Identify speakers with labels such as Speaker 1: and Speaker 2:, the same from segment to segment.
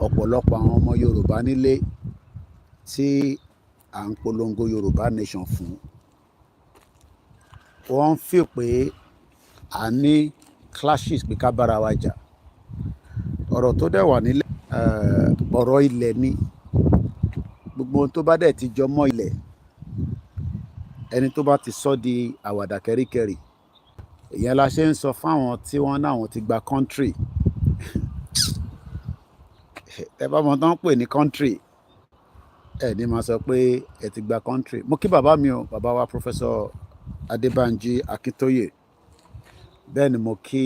Speaker 1: ọ̀pọ̀lọpọ̀ àwọn ọmọ Yorùbá nílé tí à ń polongo Yorùbá nation fún, wọ́n ń feel pé a ní clashes pé ká bára wa jà. Ọ̀rọ̀ tó dẹ̀ wà nílẹ̀ ọ̀rọ̀ ilẹ̀ ni. Gbogbo ohun tó bá dẹ̀ ti jọ mọ́ ilẹ̀, ẹni tó bá ti sọ di àwàdà kẹ́ríkẹ́rì, ìyẹn la ṣe ń sọ fáwọn tí wọ́n náà ti gba country. Ẹ bá mọ̀ tán pè ní country, ẹ ní máa sọ pé ẹ ti gba country. Mo kí bàbá mi o, bàbá wa Professor Adebanji Akintoye. Bẹ́ẹ̀ ni mo kí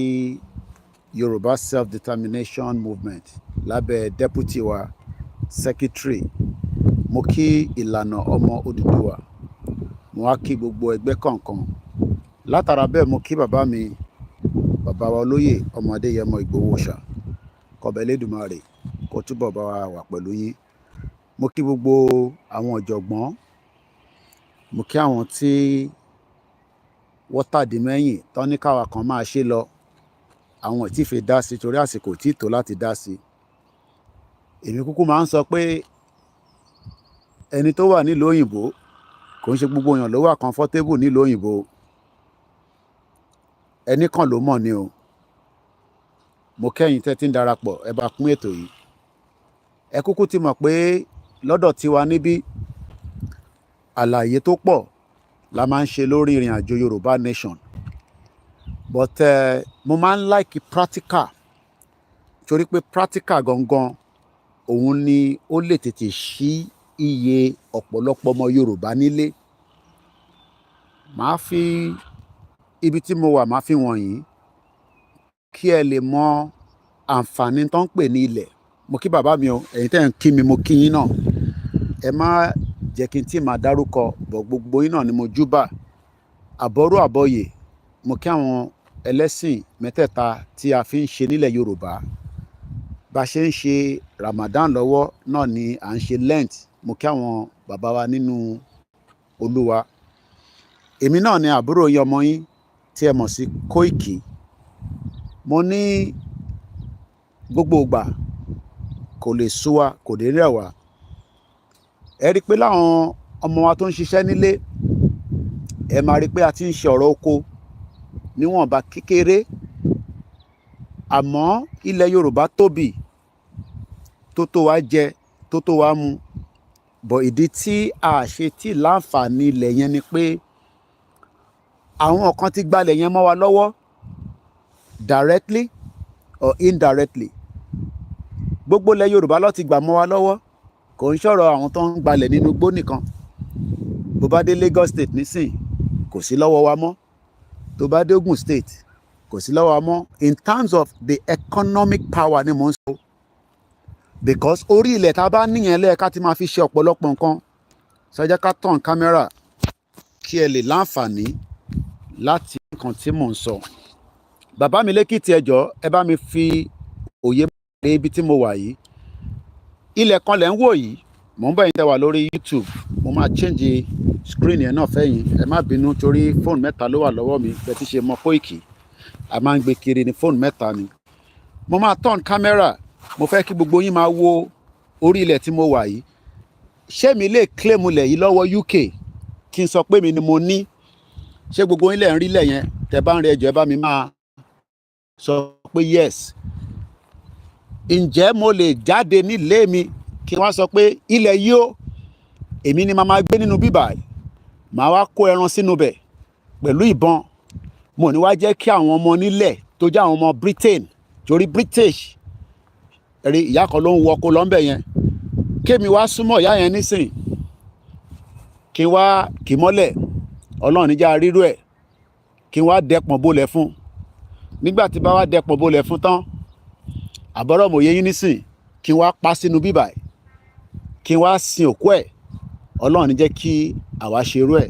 Speaker 1: Yorùbá self-determination movement lábẹ́ deputy wa secretary. Mo kí ìlànà ọmọ Odùduwà. Mo wá kí gbogbo ẹgbẹ́ kọ̀ọ̀kan. Látara bẹ́ẹ̀ mo kí bàbá mi, bàbá wa olóyè ọmọ Adéyẹmọ Ìgbòho Òòṣà. Kọ́bẹ̀ Elédùmarè kó túbọ̀ bá wa wà pẹ̀lú yín. Mo kí gbogbo àwọn ọ̀jọ̀gbọ́n. Mo kí àwọn tí wọ́n tàdí mẹ́yìn tán ní káwa kan máa ṣe lọ. Àwọn tí fi dá sí torí àsìkò tí tó láti dá sí. Èmi kúkú máa ń sọ pé ẹni tó wà nílùú òyìnbó kò ń ṣe gbogbo èèyàn ló wà comfortable nílùú òyìnbó. Ẹni kan ló mọ̀ ni o. Mo kẹ́yìn tẹ́ tí ń darapọ̀, ẹ bá kún ètò yìí. Ẹ kúkú ti mọ̀ pé lọ́dọ̀ tiwa níbí àlàyé tó pọ̀ la máa ń ṣe lórí ìrìn àjò Yorùbá nation. But mo máa ń like practical, torí pé practical gangan òun ni ó lè tètè ṣí iye ọ̀pọ̀lọpọ̀ ọmọ Yorùbá nílé. Màá fi ibi tí mo wà, màá fi wọ̀nyí kí ẹ lè mọ àǹfààní tó ń pè ní ilẹ̀. Mo kí bàbá mi o, ẹ̀yin tẹ́ ń kí mi mo kí yín náà. Ẹ má jẹ́ kí n tí máa dárúkọ, bọ̀ gbogbo yín náà ni mo júbà. Àbọ̀rú àbọ̀yè, mo kí àwọn ẹlẹ́sìn mẹ́tẹ̀ẹ̀ta tí a fi ń ṣe nílẹ̀ Yorùbá. Bá ṣe ń ṣe Ramadan lọ́wọ́ náà ni à ń ṣe Lent. Mo kí àwọn bàbá wa nínú Olúwa. Èmi náà ni àbúrò yín, ọmọ yín tí ẹ mọ̀ sí Koiki. Mo ní gbogbo ìgbà kò lè sú wa, kò dé rẹ̀ wá. Ẹ rí i pé láwọn ọmọ wa tó ń ṣiṣẹ́ nílé, ẹ máa rí i pé a ti ń ṣe ọ̀rọ̀ oko níwọ̀nba kékeré. Àmọ́ ilẹ̀ Yorùbá tóbi, tó tó wa jẹ, tó tó wa mu. Bọ̀ ìdí tí a ṣe tí láǹfààní ilẹ̀ yẹn ni pé àwọn kan ti gbalẹ̀ yẹn mọ́ wa lọ́wọ́ directly or indirectly. Gbogbo ilẹ̀ Yorùbá ló ti gbà mọ́ wa lọ́wọ́. Kò ń ṣọ̀rọ̀ àwọn tó ń gbalẹ̀ nínú igbó nìkan. Bó bá dé Lagos State nísìn, kò sí lọ́wọ́ wa mọ́. Tó bá dé Ogun State, kò sí lọ́wọ́ wa mọ́. In terms of the economic power ni mo ń sọ. Because orí ilẹ̀ tá a bá níyẹn lẹ́ẹ̀ká ti máa fi ṣe ọ̀pọ̀lọpọ̀ nǹkan. Ṣé jẹ́ ká tàn kámẹ́rà kí ẹ lè láǹfààní láti nǹkan tí mò ń sọ. Bàbá mi lẹ́kìtì ẹjọ́, ẹ bá mi fi òye dé ibi tí mo wà yìí. Ilẹ̀ kan lẹ̀ ń wò yìí. Mò ń bá yín tẹ́ wà lórí YouTube. Mo máa change screen yẹn náà fẹ́yìn. Ẹ má bínú torí fóònù mẹ́ta ló wà lọ́wọ́ mi. Bẹ́ẹ̀ tí ṣe mọ Koiki. A máa ń gbé kiri ní fóònù mẹ́ta ni. Mo máa turn camera. Mo fẹ́ kí gbogbo yín máa wo orí ilẹ̀ tí mo wà yìí. Ṣé mi lè claim ilẹ̀ yìí lọ́wọ́ UK kí n sọ pé mi ni mo ní? Ṣé gbogbo yín lẹ̀ ń rí ilẹ̀ yẹn? Tẹ́ bá ń rí ẹjọ́ ẹ bá mi máa sọ pé yes. Ǹjẹ́ mo lè jáde nílé mi kí wọ́n sọ pé ilẹ̀ yìí ó, èmi ni màá máa gbé nínú bíbà yìí. Màá wá kó ẹran sínú bẹ̀ pẹ̀lú ìbọn. Mo ní wá jẹ́ kí àwọn ọmọ nílẹ̀ tó jẹ́ àwọn ọmọ Britain, torí British, ẹ̀rí ìyá kan ló ń wọkọ̀ lọ́nbẹ̀ yẹn. Kémi wá súnmọ́ ìyá yẹn nísìn. Kí n wá kì mọ́lẹ̀. Ọlọ́run níjà rírú ẹ̀. Kí n wá dẹpọ̀n bolẹ̀ fún. Nígbà tí bá wá dẹpọ̀n bolẹ̀ fún tán, àbọ̀rọ̀ mòye yín nísìn. Kí n wá pa sínú bíbà yìí. Kí n wá sin òkú ẹ̀. Ọlọ́run ní jẹ́ kí àwa ṣe irú ẹ̀.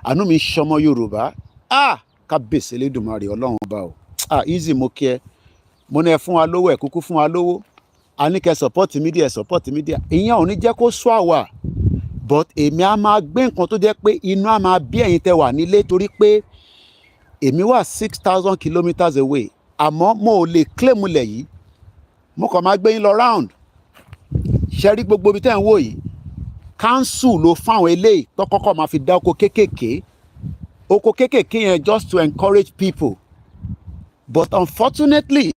Speaker 1: Àánú mi ṣọmọ Yorùbá. Kábíyèsí Elédùmarè Ọlọ́run ọba o. Easy mo kí ẹ. Mo ní ẹ fún wa lówó, ẹ kúkú fún wa lówó. A ní kẹ́ support media, ẹ support media. Ìyẹn ò ní jẹ́ kó sú àwa. But èmi á máa gbé nǹkan tó jẹ́ pé inú á máa bí ẹ̀yin tẹ́ wà nílé, torí pé èmi wà 6,000 kilometers away. Àmọ́ mo ò lè claim ilẹ̀ yìí. mo kàn máa gbé yín lọ round. Ṣé rí gbogbo ibi tẹ́ ń wò yìí, council ló fáwọn eléyìí tó kọ́kọ́ máa fi dá oko kéékèèké. Oko kéékèèké yẹn just to encourage people. But unfortunately,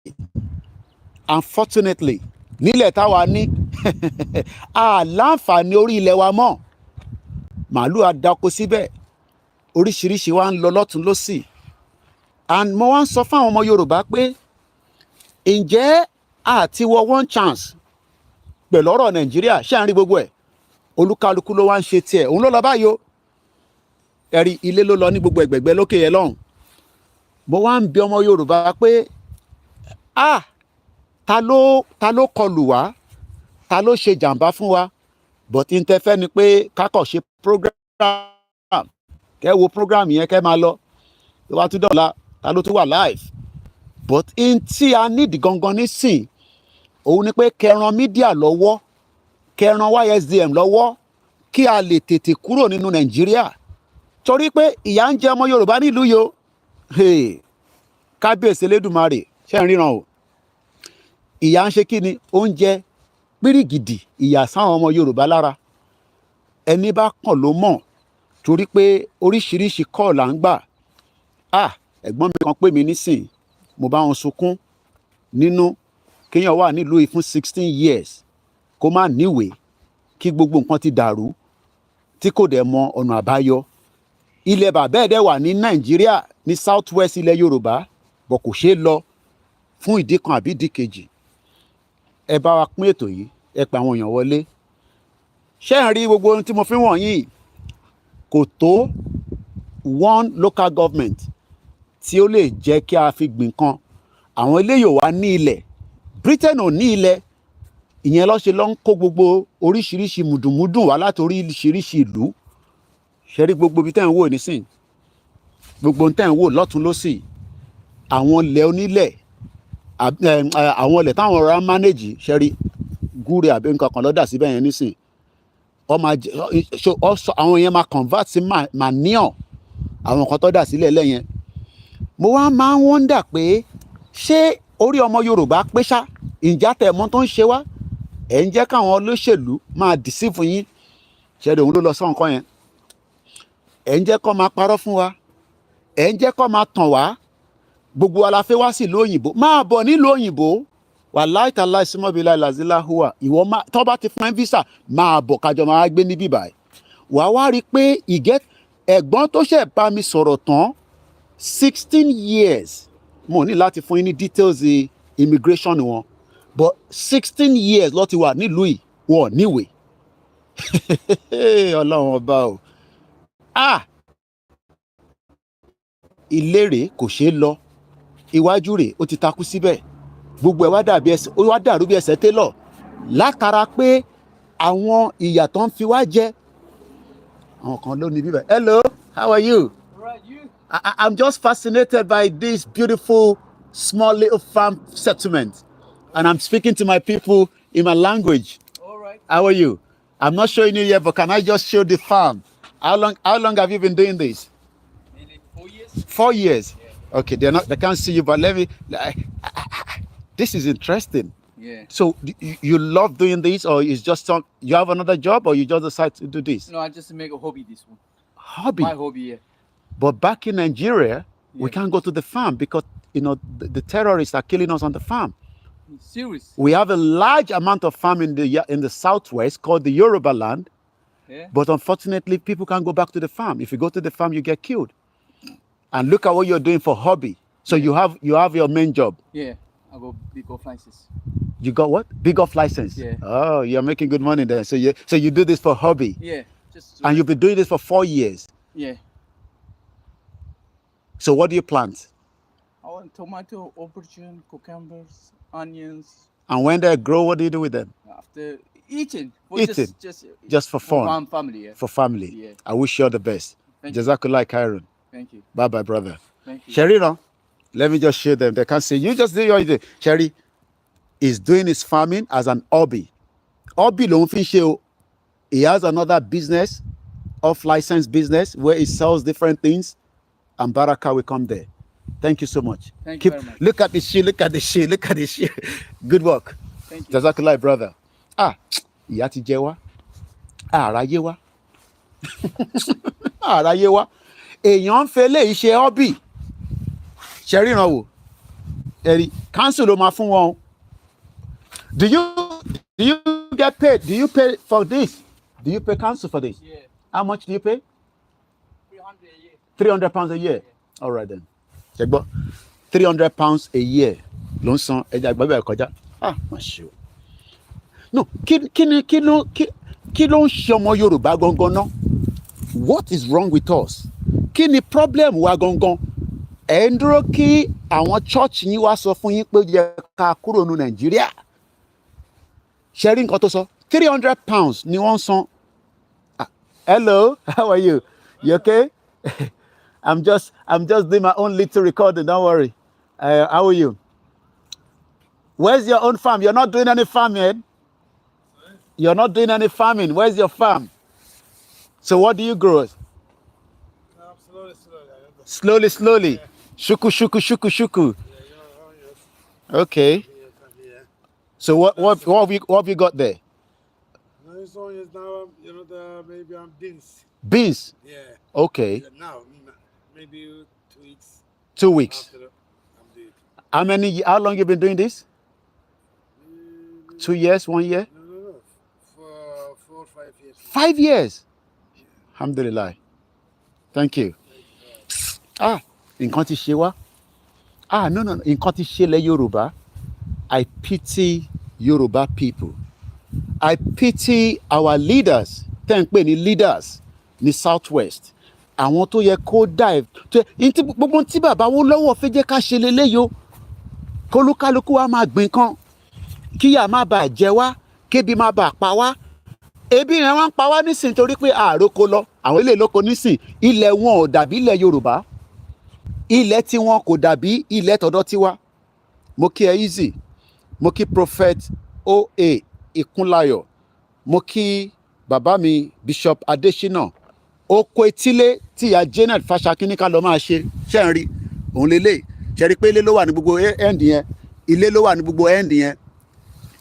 Speaker 1: nílẹ̀ táwa ní àláǹfààní orí ilẹ̀ wa mọ́. Màálù àdàkọ síbẹ̀, oríṣiríṣi wa ń lọ lọ́tún lọ́sì. And mo wá ń sọ fáwọn ọmọ Yorùbá pé ǹjẹ́ àti wọ one chance pẹ̀lú ọ̀rọ̀ Nàìjíríà ṣé à ń rí gbogbo ẹ̀? Olúkálukú ló wá ń ṣe tiẹ̀, òun ló lọ báyìí o. Ẹ̀rí ilé ló lọ ní gbogbo ẹ̀gbẹ̀gbẹ̀ lókè yẹn lọ́hùn. Mo wá ń bi ọmọ Yorùbá pé ta ló kọlù wá, ta ló ṣe jàǹbá fún wa? But n tẹ́ fẹ́ ni pé kákọ̀ ṣe program, kẹ́ wo program yẹn kẹ́ máa lọ. Tó bá tún dọ̀la, ta ló tún wà live? But n tí a need gangan nísìn, òun ni pé kẹran mídíà lọ́wọ́, kẹran YSDM lọ́wọ́, kí a lè tètè kúrò nínú Nàìjíríà. Torí pé ìyà ń jẹ ọmọ Yorùbá nílùú yìí o. Kábíyèsí Elédùmarè, ṣé ń ríran o? Ìyà ń ṣe kí ni? Oúnjẹ pírígìdì ìyà sáwọn ọmọ Yorùbá lára. Ẹni bá kàn ló mọ̀, torí pé oríṣiríṣi kọ́ là ń gbà. Ẹ̀gbọ́n mi kan pè mí nísìn, mo bá wọn sunkún nínú kéèyàn wà nílùú yìí fún 16 years kó má níwèé, kí gbogbo nǹkan ti dàrú, tí kò dẹ̀ mọ ọ̀nà àbáyọ. Ilẹ̀ bàbá ẹ̀ dẹ̀ wà ní Nàìjíríà ní South West ilẹ̀ Yorùbá, bọ̀ kò ṣeé lọ fún ìdí kan àbí ìdí kejì. Ẹ bá wa pín ètò yìí, ẹ pa àwọn èèyàn wọlé. Ṣé ń rí gbogbo ohun tí mo fi wọ̀nyí? Kò tó one local government tí ó lè jẹ́ kí a fi gbìn kan. Àwọn eléyìí ò wá ní ilẹ̀, Britain ò ní ilẹ̀, ìyẹn ló ṣe ló ń kó gbogbo oríṣiríṣi mùdùnmúdùn wá láti oríṣiríṣi ìlú. Ṣé rí gbogbo ibi tẹ́ ń wò nísìn, gbogbo tẹ́ ń wò lọ́tún lọ́sì, àwọn ilẹ̀ onílẹ̀, àwọn ilẹ̀ táwọn ọ̀rọ̀ manage, ṣé rí gúre àbí nǹkan kan lọ́dà síbẹ̀ yẹn nísìn. Àwọn yẹn máa convert sí manure, àwọn kan tó dà sílẹ̀ lẹ́yìn. Mo wá máa ń wonder pé ṣé orí ọmọ Yorùbá pé ṣá? Ǹjẹ́ àtẹ̀mọ́ tó ń ṣe wá? Ẹ̀ ń jẹ́ káwọn olóṣèlú máa deceive yín. Ṣé rí òun ló lọ sọ nǹkan yẹn? Ẹ̀ ń jẹ́ kó máa parọ́ fún wa, ẹ̀ ń jẹ́ kó máa tàn wá. Gbogbo wa la fẹ́ wá sí ìlú òyìnbó, máa bọ̀ nílùú òyìnbó. Wàláì tàláì símọ́bìlà làzílà hùwà. Ìwọ tó bá ti fún ẹ visa, máa bọ̀ kájọ máa gbé níbí báyìí. Wàá wá rí i pé ẹ̀gbọ́n tó ṣẹ̀ bá mi sọ̀rọ̀ tán 16 years, mo ní láti fún yín ní details immigration wọn, but 16 years ló ti wà nílùú yìí, wọn ò níwèé. Ọlọ́run ọba o. Ilé rèé kò ṣeé lọ, iwájú rèé ó ti takú síbẹ̀, gbogbo ẹ̀ wá dàrú bí ẹsẹ̀ télọ̀ látara pé àwọn ìyà tó ń fi wá jẹ. Àwọn kan ló ní bíbẹ̀. Hello, how are you?
Speaker 2: Right, you?
Speaker 1: I'm just fascinated by this beautiful small little farm settlement, and I'm speaking to my people in my language.
Speaker 2: All right.
Speaker 1: How are you? I'm not showing you yet, but can I just show the farm? How long have you been doing this?
Speaker 2: Maybe 4 years.
Speaker 1: 4 years.
Speaker 2: Yeah.
Speaker 1: Okay, they can't see you, but let me. This is interesting.
Speaker 2: Yeah.
Speaker 1: So you love doing this, or is just you have another job, or you just decide to do this?
Speaker 2: No, I just make a hobby this one.
Speaker 1: Hobby.
Speaker 2: My hobby, yeah.
Speaker 1: But back in Nigeria, we
Speaker 2: Yeah.
Speaker 1: can't go to the farm because the terrorists are killing us on the farm.
Speaker 2: Serious.
Speaker 1: We have a large amount of farm in the southwest called the Yoruba land,
Speaker 2: Yeah.
Speaker 1: but unfortunately, people can't go back to the farm. If you go to the farm, you get killed. And look at what you're doing for hobby. So you have your main job.
Speaker 2: Yeah. I go big off license.
Speaker 1: You got what? Big off license.
Speaker 2: Yeah.
Speaker 1: Oh, you're making good money there. So you do this for hobby.
Speaker 2: Yeah. Just.
Speaker 1: And you've been doing this for 4 years.
Speaker 2: Yeah.
Speaker 1: So what do you plant?
Speaker 2: I want tomato, aubergine, cucumbers, onions.
Speaker 1: And when they grow, what do you do with them?
Speaker 2: After eating. But
Speaker 1: Eating?
Speaker 2: Just
Speaker 1: For fun.
Speaker 2: One family. Yeah.
Speaker 1: For family.
Speaker 2: Yeah.
Speaker 1: I wish you all the best.
Speaker 2: Thank you.
Speaker 1: Jazakallah khairan.
Speaker 2: Thank you.
Speaker 1: Bye bye, brother.
Speaker 2: Thank you.
Speaker 1: Sherry, no? Let me just show them. They can't see. You just do your thing. Sherry is doing his farming as an hobby. Hobby ló ń fi ṣe o. He has another business, off-license business, where he sells different things, and Baraka will come there. Thank you so much.
Speaker 2: Thank you very much.
Speaker 1: Look at the shoe. Look at the shoe. Look at the shoe. Good work.
Speaker 2: Thank you.
Speaker 1: Jazakallah, brother. Ìyà ti jẹ wá. Àráyé wá. Àráyé wá. Èèyàn ń fẹ́ léyìí ṣe hobby. Ṣe ríran wò. Ẹ̀rí council ló máa fún wọn. Do you get paid? Do you pay for this? Do you pay council for this?
Speaker 2: Yeah.
Speaker 1: How much do you pay?
Speaker 2: 300 a year.
Speaker 1: £300 a year. All right then. Ṣé gbọ́? £300 a year ló ń san ẹja àgbàbẹ̀ kọjá. Má ṣe o. No, kí ló ń ṣe ọmọ Yorùbá gangan náà? What is wrong with us? Kí ni problem wa gangan? Ẹ ń dúró kí àwọn church yín wá sọ fún yín pé yẹ ká kúrò ní Nàìjíríà. Ṣé rí nǹkan tó sọ? £300 ni wọ́n san. Hello, how are you? You okay? I'm just doing my own little recording. Don't worry. How are you? Where's your own farm? You're not doing any farming. You're not doing any farming. Where's your farm? So what do you grow? Slowly. Yeah. Shuku. Yeah, okay. So what have you got there?
Speaker 3: No, this one is now, maybe beans.
Speaker 1: Beans?
Speaker 3: Yeah.
Speaker 1: Okay.
Speaker 3: Now, maybe 2 weeks.
Speaker 1: 2 weeks.
Speaker 3: After I'm doing it.
Speaker 1: How long you been doing this? 2 years, 1 year?
Speaker 3: No. For 4 or 5 years.
Speaker 1: 5 years? Yeah. Alhamdulillah. Thank you. Nǹkan ti ṣe wá. No. Nǹkan ti ṣe lẹ́ Yorùbá. I pity Yoruba people. I pity our leaders. Tẹ́ ń pè ní leaders ní Southwest. Àwọn tó yẹ kó dive. Gbogbo tí bàbá wo lọ́wọ́ fẹ́ jẹ́ ká ṣe leléyò. Kólúkálukú wa máa gbìn kan. Kíyà má bàa jẹ wá. Kébi má bàa pa wá. Ebi yẹn wá ń pa wá nísìn torí pé àròkọ lọ. Àwọn ilé lóko nísìn. Ilẹ̀ wọn ò dàbí ilẹ̀ Yorùbá. Ilẹ̀ tí wọn kò dàbí ilẹ̀ tọ̀dọ̀ tiwa. Mo kí ẹ easy. Mo kí Prophet O.A. Ikunlayo. Mo kí bàbá mi Bishop Adesina. Oko etílé tí ìyá Janet Fashakin ká lọ máa ṣe. Ṣé ń rí? Òun lélẹ̀. Ṣé rí pé ilé ló wà ní gbogbo end yẹn? Ilé ló wà ní gbogbo end yẹn.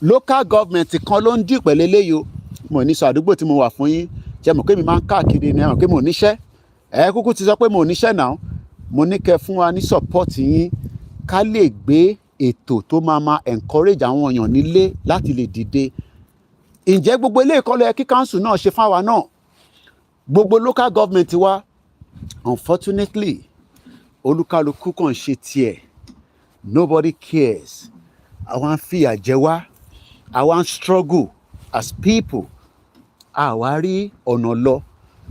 Speaker 1: Local government kan ló ń dì pẹ̀lú eléyìí o. Mo ní sọ àdúgbò tí mo wà fún yín. Ṣé mọ̀ pé mi máa ń káàkiri ni ẹ mọ̀ pé mo níṣẹ́. Kúkú ti sọ pé mo níṣẹ́ náà. Mo ní kẹ́ fún wa ní support yín ká lè gbé ètò tó máa encourage àwọn èèyàn nílé láti lè dìde. Ǹjẹ́ gbogbo ilé ìkọlù ẹ kí council náà ṣe fáwa náà? Gbogbo local government wa, unfortunately, olúkálukú kàn ṣe tiẹ̀. Nobody cares. Àwa ń fìyà jẹ wá. Àwa ń struggle as people. Àwa rí ọ̀nà lọ.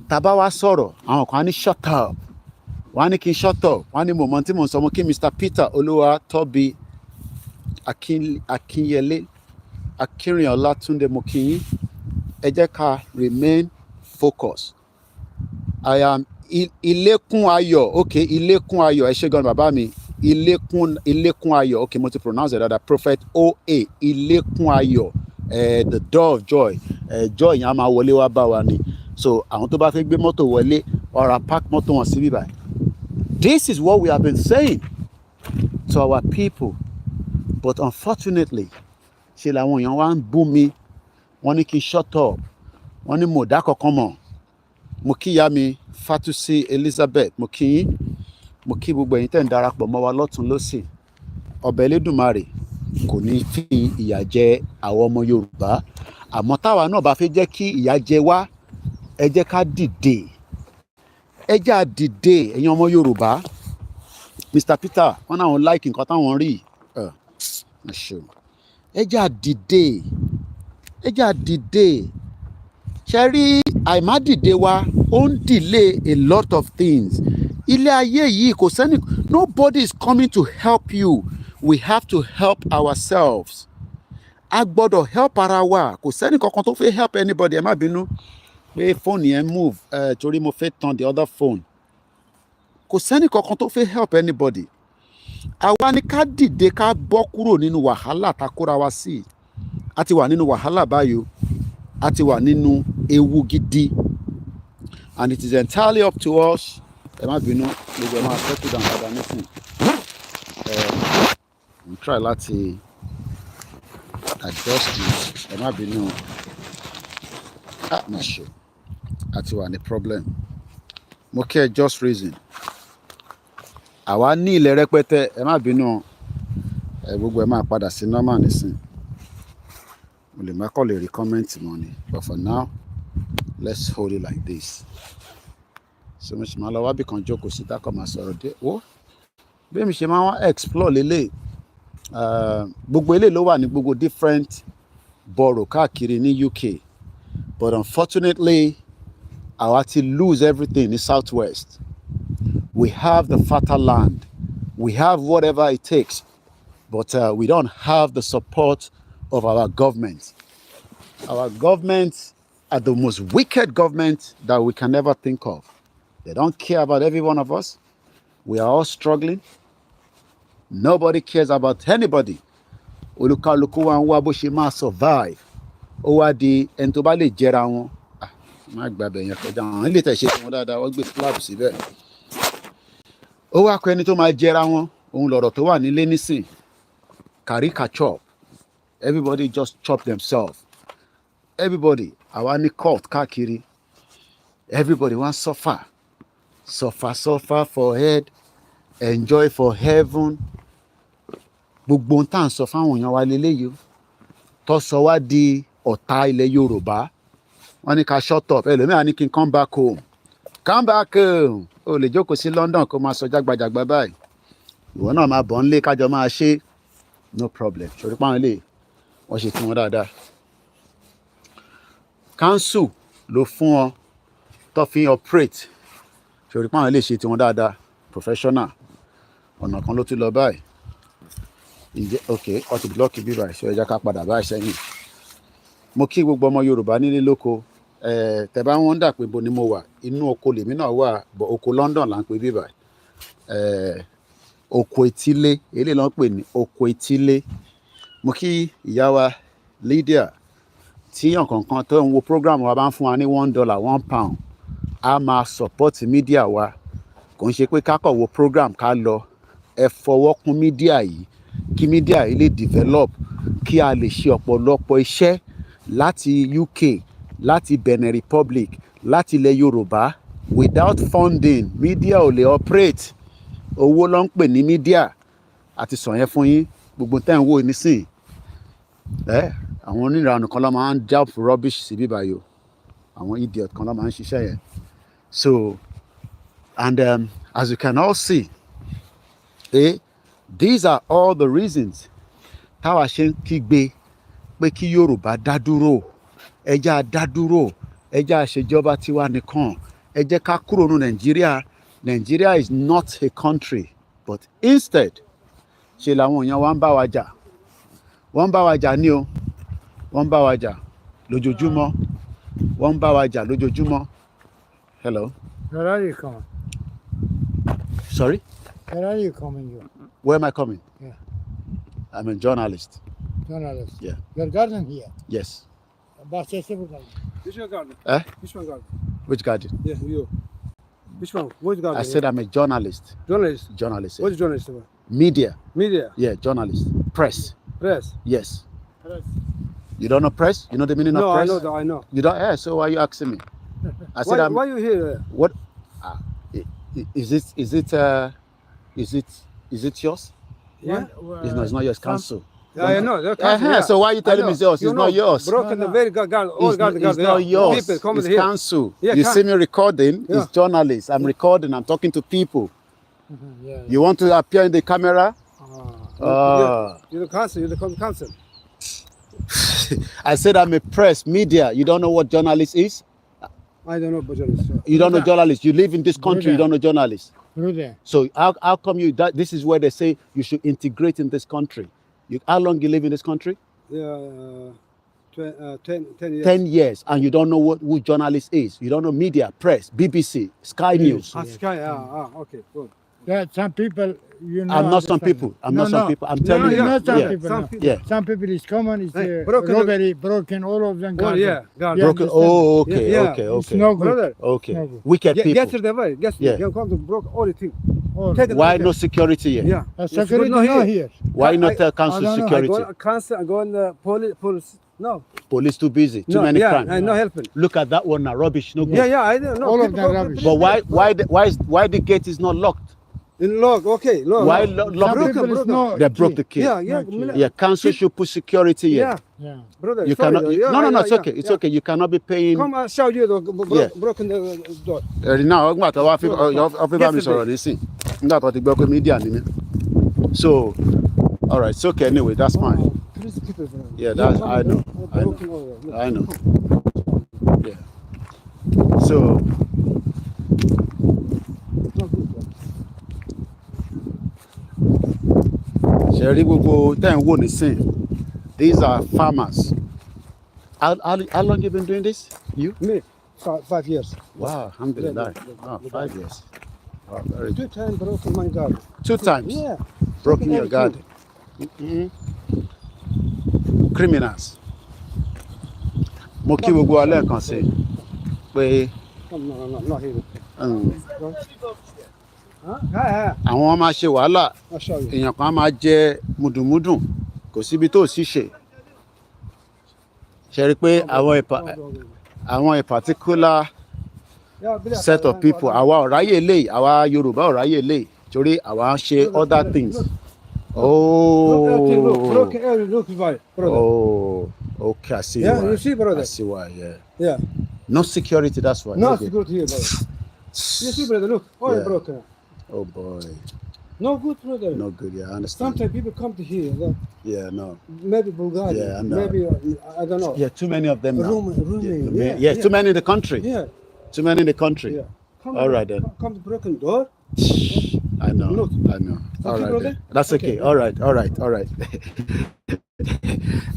Speaker 1: Tá bá wá sọ̀rọ̀, àwọn kan á ní shut up. Wọ́n á ní kí n shut up. Wọ́n á ní mọ̀mọ́ tí mò ń sọ mọ́ kí Mr. Peter Olúwatóbi Akinyele Akínrìnọlá Túndé mo kí yín. Ẹ jẹ́ ká remain focused. I am Ilékún Ayọ̀. Okay, Ilékún Ayọ̀. Ẹ ṣé gan bàbá mi. Ilékún Ayọ̀. Okay, mo ti pronounce it dáadáa. Prophet O.A. Ilékún Ayọ̀. The door of joy. Joy yẹn á máa wọlé wá bá wa ni. So àwọn tó bá fẹ́ gbé mọ́tò wọlé ọ̀rá park mọ́tò wọn sí bíbá. This is what we have been saying to our people. But unfortunately, ṣe làwọn èèyàn wá ń bú mi. Wọ́n ní kí n shut up. Wọ́n ní mo dá kankan mọ̀. Mo kí ìyá mi Fatusi Elizabeth. Mo kí yín. Mo kí gbogbo ẹ̀yin tẹ́ ń darapọ̀ mọ́ wa lọ́tún lósì. Ọba Elédùmarè kò ní fi ìyà jẹ àwọn ọmọ Yorùbá. Àmọ́ táwa náà bá fẹ́ jẹ́ kí ìyà jẹ wá, ẹ jẹ́ ká dìde. Ẹ jẹ́ á dìde ẹ̀yin ọmọ Yorùbá. Mr. Peter wọ́n náà wọ́n like nǹkan táwọn rí. Ẹ jẹ́ á dìde. Ẹ jẹ́ á dìde. Ṣé rí àìmádìde wa ó ń delay a lot of things. Ilé ayé yìí kò sẹ́ni, nobody is coming to help you. We have to help ourselves. A gbọ́dọ̀ help ara wa. Kò sẹ́ni kankan tó fẹ́ help anybody. Ẹ má bínú pé fóònù yẹn move torí mo fẹ́ tan the other phone. Kò sẹ́ni kankan tó fẹ́ help anybody. Àwa ni ká dìde ká bọ́ kúrò nínú wàhálà tá kóra wa sí. A ti wà nínú wàhálà báyìí. A ti wà nínú ewu gidi. And it is entirely up to us. Ẹ má bínú gbogbo ẹ máa settle down dáadáa nísìn. I'm try láti adjust ẹ má bínú má ṣe àti wà ní problem mo kí ẹ just reason àwa ní ilẹ̀ rẹpẹtẹ ẹ má bínú gbogbo ẹ máa padà sí normal nísìn mo lè má kọ́ lè rí comment mọ́ ni but for now let's hold it like this so mo ṣe máa lọ wábì kan jókòó sí dákọ̀ máa sọ̀rọ̀ dé wo bí mi ṣe máa wá explore lélẹ̀ gbogbo eléyìí ló wà ní gbogbo different borough káàkiri ní UK but unfortunately àwa ti lose everything ní southwest we have the fertile land we have whatever it takes but we don't have the support of our government. Our government are the most wicked government that we can ever think of. They don't care about every one of us. We are all struggling. Nobody cares about anybody. Olúkálùkù wa ń wá bó ṣe máa survive. Ó wá di ẹni tó bá lè jẹra wọn. Má gbàgbé yẹn kọjá àwọn ilé tẹ̀ ṣe tí wọ́n dáadáa wọ́n gbé flap síbẹ̀. Ó wá kọ ẹni tó máa jẹra wọn. Òun lọ̀rọ̀ tó wà nílé nísìn. Caricature. Everybody just chop themselves. Everybody, àwa ní court káàkiri. Everybody wan suffer. Suffer for head, enjoy for heaven. Gbogbo ohun tá à ń sọ fáwọn èèyàn wa leléyìí tó sọ wá di ọ̀tá ilẹ̀ Yorùbá. Wọ́n ní ká shut up. Ẹlòmíràn ní kí n come back home. Come back home. O lè jókòó sí London kó máa sọ jágbajàgba báyìí. Ìwọ náà máa bọ̀ nílé kájọ máa ṣe. No problem. Ṣòrí pàwọn eléyìí wọ́n ṣe tí wọ́n dáadáa. Council ló fún ọ tó fi operate ṣòrí pàwọn lè ṣe tí wọ́n dáadáa professional ọ̀nà kan ló ti lọ báyìí ǹjẹ́ ok ọtí blọọkì bíbá ṣe ẹja ká padà báyìí sẹ́yìn. Mo kí gbogbo ọmọ Yorùbá nílé lóko tẹ́ bá wọ́n dà pé bo ni mo wà inú oko lèmi náà wà bọ̀ oko London là ń pè bíbá oko etílé eléyìí ló ń pè ní oko etílé. Mo kí ìyá wa Lydia tí ọ̀kọ̀ọ̀kan tó ń wo program wa bá ń fún wa ní $1 £1 a máa support media wa kò ń ṣe pé ká kọ̀ wo program ká lọ ẹ fọwọ́ kún media yìí kí media yìí lè develop kí a lè ṣe ọ̀pọ̀lọpọ̀ iṣẹ́ láti UK láti Benin Republic láti ilẹ̀ Yorùbá without funding media ò lè operate owó ló ń pè ní media àti sọ yẹn fún yín gbogbo tẹ́ ń wò nísìn àwọn onírànù kan ló máa ń drop rubbish sí bíbá yìí o àwọn idiot kan ló máa ń ṣiṣẹ́ yẹn so and as you can all see these are all the reasons táwa ṣe ń kígbe pé kí Yorùbá dá dúró ẹjá dá dúró ẹjá ṣèjọba tiwa nìkan ẹ jẹ́ ká kúrò ní Nàìjíríà. Nigeria is not a country but instead ṣe làwọn èèyàn wa ń bá wa jà wọ́n ń bá wa jà ní o wọ́n ń bá wa jà lójoojúmọ́ wọ́n ń bá wa jà lójoojúmọ́. Hello.
Speaker 4: Where are you coming?
Speaker 1: Sorry?
Speaker 4: Where are you coming? You?
Speaker 1: Where am I coming?
Speaker 4: Yeah.
Speaker 1: I'm a journalist.
Speaker 4: Journalist.
Speaker 1: Yeah.
Speaker 4: Your garden here.
Speaker 1: Yes.
Speaker 4: Which one garden?
Speaker 3: Which one garden?
Speaker 1: Which garden?
Speaker 3: Yeah, you. Which one? Which garden?
Speaker 1: I said I'm a journalist.
Speaker 3: Journalist.
Speaker 1: Journalist.
Speaker 3: What is journalist about?
Speaker 1: Media.
Speaker 3: Media.
Speaker 1: Yeah, journalist. Press.
Speaker 3: Press.
Speaker 1: Yes.
Speaker 4: Press.
Speaker 1: You don't know press? You know the meaning
Speaker 3: No,
Speaker 1: of press?
Speaker 3: I know that. I know.
Speaker 1: You don't? Yeah. So why are you asking me? I said
Speaker 3: Why you here?
Speaker 1: What? Is it yours?
Speaker 3: Yeah.
Speaker 1: It's not yours. Council.
Speaker 3: Yeah, I know. Yeah.
Speaker 1: So why are you telling me it's yours? It's not yours.
Speaker 3: Broken the very garden. All garden.
Speaker 1: It's not yours.
Speaker 3: People come
Speaker 1: It's
Speaker 3: here.
Speaker 1: council.
Speaker 3: Yeah,
Speaker 1: you see me recording.
Speaker 3: Yeah.
Speaker 1: It's journalists. I'm recording. I'm talking to people.
Speaker 4: Yeah.
Speaker 1: You want to appear in the camera?
Speaker 3: You're the council. You're the council.
Speaker 1: I said I'm a press media. You don't know what journalist is?
Speaker 3: I don't know about journalists.
Speaker 1: You don't know journalists. You live in this country. You don't know journalists.
Speaker 4: Brother.
Speaker 1: So how come you? This is where they say you should integrate in this country. How long you live in this country?
Speaker 3: Yeah, 10 years.
Speaker 1: 10 years, and you don't know who journalist is. You don't know media, press, BBC, Sky News.
Speaker 3: Sky. Okay, good.
Speaker 4: Yeah, some people, you know.
Speaker 1: I'm not some people. I'm not some people. I'm telling you.
Speaker 4: Not some
Speaker 1: Yeah.
Speaker 4: people.
Speaker 3: Some
Speaker 4: no.
Speaker 3: people.
Speaker 1: Yeah.
Speaker 4: Some people is common. It's
Speaker 3: broken.
Speaker 4: robbery, broken, all of them.
Speaker 3: Oh,
Speaker 4: garden.
Speaker 3: yeah.
Speaker 4: You
Speaker 1: Broken.
Speaker 4: understand?
Speaker 1: Oh, okay,
Speaker 3: Yeah.
Speaker 1: okay,
Speaker 4: It's
Speaker 1: okay.
Speaker 4: no good.
Speaker 3: Brother.
Speaker 1: Okay.
Speaker 4: No good.
Speaker 1: Wicked people.
Speaker 3: Yesterday,
Speaker 1: Yeah.
Speaker 3: you come to broke all the things.
Speaker 4: All.
Speaker 5: Take it.
Speaker 1: Why
Speaker 5: Okay.
Speaker 1: no security here?
Speaker 5: Yeah.
Speaker 4: The
Speaker 5: It's good
Speaker 4: security
Speaker 5: not
Speaker 4: not
Speaker 5: here.
Speaker 4: here.
Speaker 1: Why not tell
Speaker 4: I
Speaker 1: council
Speaker 4: don't know.
Speaker 5: I
Speaker 1: security?
Speaker 5: go to council. I go in the police. No.
Speaker 1: Police too busy. Too
Speaker 5: No.
Speaker 1: many
Speaker 5: Yeah.
Speaker 1: crime.
Speaker 5: I'm not helping.
Speaker 1: Look at that one now. Rubbish. No good.
Speaker 5: Yeah. I don't know.
Speaker 4: All of
Speaker 5: People
Speaker 4: them
Speaker 5: go-
Speaker 4: rubbish.
Speaker 1: But
Speaker 5: please,
Speaker 1: why the gate is not locked?
Speaker 5: in log. Okay. Log.
Speaker 1: Why
Speaker 5: no.
Speaker 1: lock
Speaker 4: Some
Speaker 1: the
Speaker 4: people is
Speaker 5: broken.
Speaker 4: no
Speaker 1: They broke
Speaker 4: key.
Speaker 1: the key.
Speaker 5: Yeah.
Speaker 4: No key.
Speaker 1: Yeah, council should put security here.
Speaker 5: Yeah.
Speaker 4: Yeah.
Speaker 5: Brother.
Speaker 1: You
Speaker 5: sorry,
Speaker 1: cannot.
Speaker 5: though.
Speaker 1: You,
Speaker 5: Yeah,
Speaker 1: no,
Speaker 5: yeah,
Speaker 1: it's
Speaker 5: yeah,
Speaker 1: okay. It's
Speaker 5: yeah.
Speaker 1: okay. You cannot be paying.
Speaker 5: Come and show you the
Speaker 1: Yeah.
Speaker 5: broken the door.
Speaker 1: Now, ọgbà tó wá fi bá mi
Speaker 5: Yesterday.
Speaker 1: sọ̀rọ̀ nísìn. Nígbà tó ti gbọ́ pé mídíà ni mí. So, all right, it's okay anyway. That's fine.
Speaker 5: Oh, please keep it, brother.
Speaker 1: Yeah, that's I know. I know.
Speaker 5: Broken over. Look.
Speaker 1: I know. Yeah. So,
Speaker 5: Not good, brother.
Speaker 1: ṣe rí gbogbo tẹ́ ń wò nísìn. These are farmers. How long you been doing this? You?
Speaker 5: Me, 5 years.
Speaker 1: Wow, alhamdulillah.
Speaker 5: Yeah.
Speaker 1: Wow, 5 years. Wow, very
Speaker 5: 2
Speaker 1: good.
Speaker 5: times broken my garden.
Speaker 1: 2 times.
Speaker 5: Yeah.
Speaker 1: Broken your
Speaker 5: Everything.
Speaker 1: garden. Criminals. Mo kí gbogbo wa lẹ́ẹ̀kan sí pé
Speaker 5: No, not here.
Speaker 1: um,
Speaker 5: Huh?
Speaker 1: àwọn máa ṣe wàhálà,
Speaker 5: I'll show you.
Speaker 1: èèyàn kan á máa jẹ mùdùnmúdùn, kò síbi tó sì ṣe. Ṣe rí pé àwọn a particular set of people, àwa ò ráyè lè, àwa Yorùbá ò ráyè lè, torí àwa ń ṣe other things.
Speaker 5: Look, brother.
Speaker 1: Oh, okay, I see
Speaker 5: Yeah,
Speaker 1: why.
Speaker 5: you see, brother.
Speaker 1: I see why, yeah.
Speaker 5: Yeah.
Speaker 1: No security, that's why.
Speaker 5: No
Speaker 1: Okay.
Speaker 5: security here, brother. You see, brother, look. All
Speaker 1: Yeah.
Speaker 5: broken.
Speaker 1: Oh boy,
Speaker 5: No good, brother.
Speaker 1: no good, yeah, I understand.
Speaker 5: Sometimes people come to here.
Speaker 1: Yeah, no.
Speaker 5: Maybe Bulgaria.
Speaker 1: Yeah, I know.
Speaker 5: Maybe, I don't know.
Speaker 1: Yeah, too many of them now.
Speaker 5: Romania.
Speaker 1: Yeah, too many in the country.
Speaker 5: Yeah.
Speaker 1: Too many in the country.
Speaker 5: Yeah. Come
Speaker 1: All right then.
Speaker 5: Come to broken door.
Speaker 1: I know.
Speaker 5: Look.
Speaker 1: I know. All
Speaker 5: Okay,
Speaker 1: right
Speaker 5: brother?
Speaker 1: then. That's okay.
Speaker 5: Okay.
Speaker 1: All right.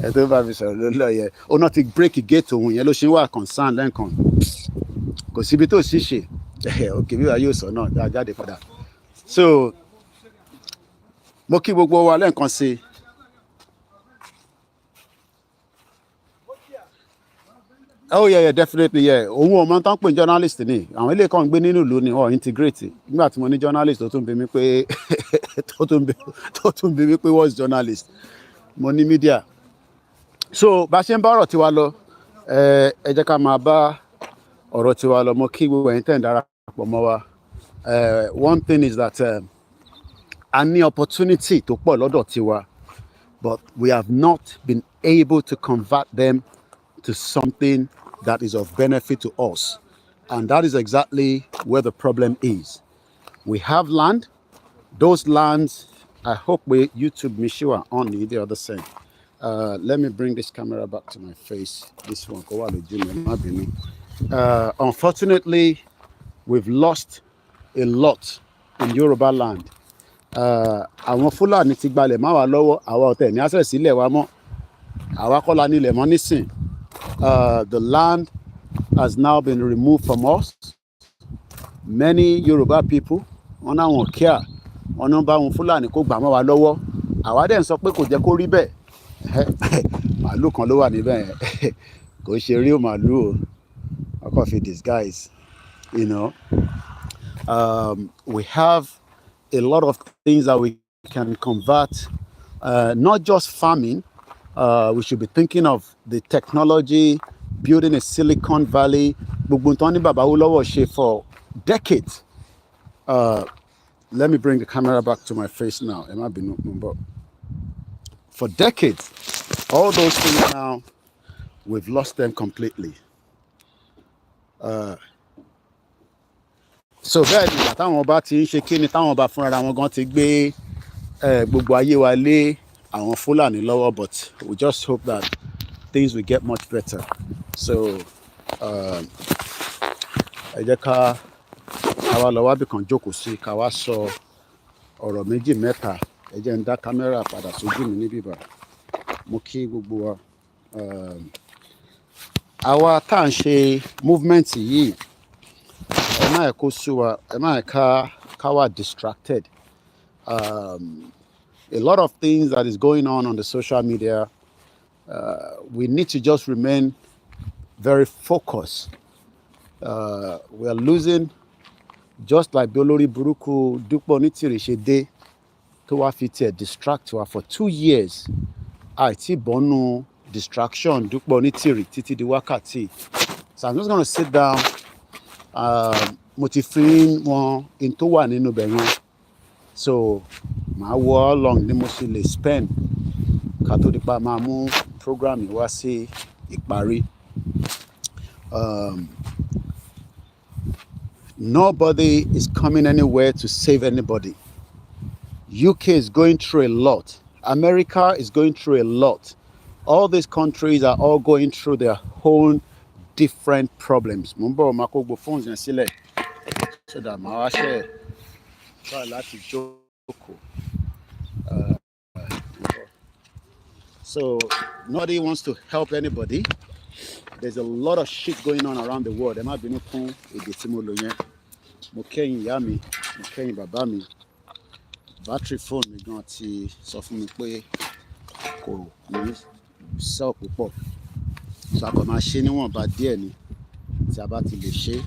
Speaker 1: Ẹ tó bá mi sọ̀rọ̀ ló lọ yẹ. Ó náà ti break gate òun yẹn ló ṣe ń wà concern lẹ́ǹkan. Kò síbi tó sì ṣe. Òkè bí wàá yóò sọ náà jáde padà. So, mo kí gbogbo wa lẹ́ǹkan sí. Oh yeah, definitely, yeah. Òun ò mọ tán pè journalist ni. Àwọn ilé kan ń gbé nínú ìlú ni wọ́n integrate. Nígbà tí mo ní journalist tó tún bi mí pé what's journalist? Mo ní media. So, bá ṣe ń bá ọ̀rọ̀ tiwa lọ, ẹ jẹ́ ká máa bá ọ̀rọ̀ tiwa lọ. Mo kí gbogbo ẹ̀yin tẹ́ ń darapọ̀ mọ́ wa. One thing is that a ní opportunity tó pọ̀ lọ́dọ̀ tiwa, but we have not been able to convert them to something that is of benefit to us. And that is exactly where the problem is. We have land. Those lands, I hope YouTube Mishiwa on the other side. Let me bring this camera back to my face. This one. Unfortunately, we've lost a lot in Yoruba land. Àwọn Fúlàní ti gbalẹ̀ má wa lọ́wọ́, àwa ọ̀tẹ̀ ní access ilẹ̀ wa mọ́. Àwa kọ́ la nílẹ̀ mọ́ nísìn. The land has now been removed from us. Many Yoruba people, wọ́n náà wọ́n kíá, wọ́n náà bá wọn Fúlàní kó gbà mọ́ wa lọ́wọ́. Àwa dẹ̀ ń sọ pé kò jẹ́ kó rí bẹ́ẹ̀. Màálù kan ló wà níbẹ̀ yẹn. Kò ṣe real màálù o. Wọ́n kàn fi disguise, you know. We have a lot of things that we can convert, not just farming. We should be thinking of the technology, building a Silicon Valley. Gbogbo nǹkan ní Baba Awólọ́wọ̀ ṣe for decades. Let me bring the camera back to my face now. Ẹ má bínú, mo ń bọ̀. For decades, all those things now, we've lost them completely. So bẹ́ẹ̀ ni ìgbà táwọn ọba ti ń ṣe kíni táwọn ọba fúnra wọn gan ti gbé gbogbo ayé wa lé àwọn Fúlàní lọ́wọ́, but we just hope that things will get much better. So ẹ jẹ́ ká wá lọ wábì kan jókòó sí ká wá sọ ọ̀rọ̀ méjì mẹ́ta. Ẹ jẹ́ ń dá kámẹ́rà padà sójú mi níbí bá. Mo kí gbogbo wa. Àwa tá à ń ṣe movement yìí, ẹ má ẹ̀ kó sú wa, ẹ má ẹ̀ ká wà distracted. A lot of things that is going on the social media, we need to just remain very focused. We are losing just like bí olórí burúkú Dúpẹ́ Onítìrì ṣe dé tó wá fi tiẹ̀ distract wa for 2 years àìtí bọ́nú distraction Dúpẹ́ Onítìrì títí di wákàtí. So I'm just gonna sit down. Mo ti fi wọn in tó wà nínú ibẹ̀ yẹn, so màá wo how long ni mo ṣe lè spend ká tó di pa máa mú program yìí wá sí ìparí. Nobody is coming anywhere to save anybody. UK is going through a lot. America is going through a lot. All these countries are all going through their own different problems. Mo ń bọ̀ máa kó gbogbo phones yẹn sílẹ̀ so that màá wá ṣe try láti jókòó. So nobody wants to help anybody. There's a lot of shit going on around the world. Ẹ má bínú fún èdè tí mo lò yẹn. Mo kẹ́yìn ìyá mi, mo kẹ́yìn bàbá mi. Battery phone mi gan ti sọ fún mi pé kò ní cell púpọ̀. So a kò máa ṣe níwọ̀nba díẹ̀ ni tí a bá ti lè ṣe.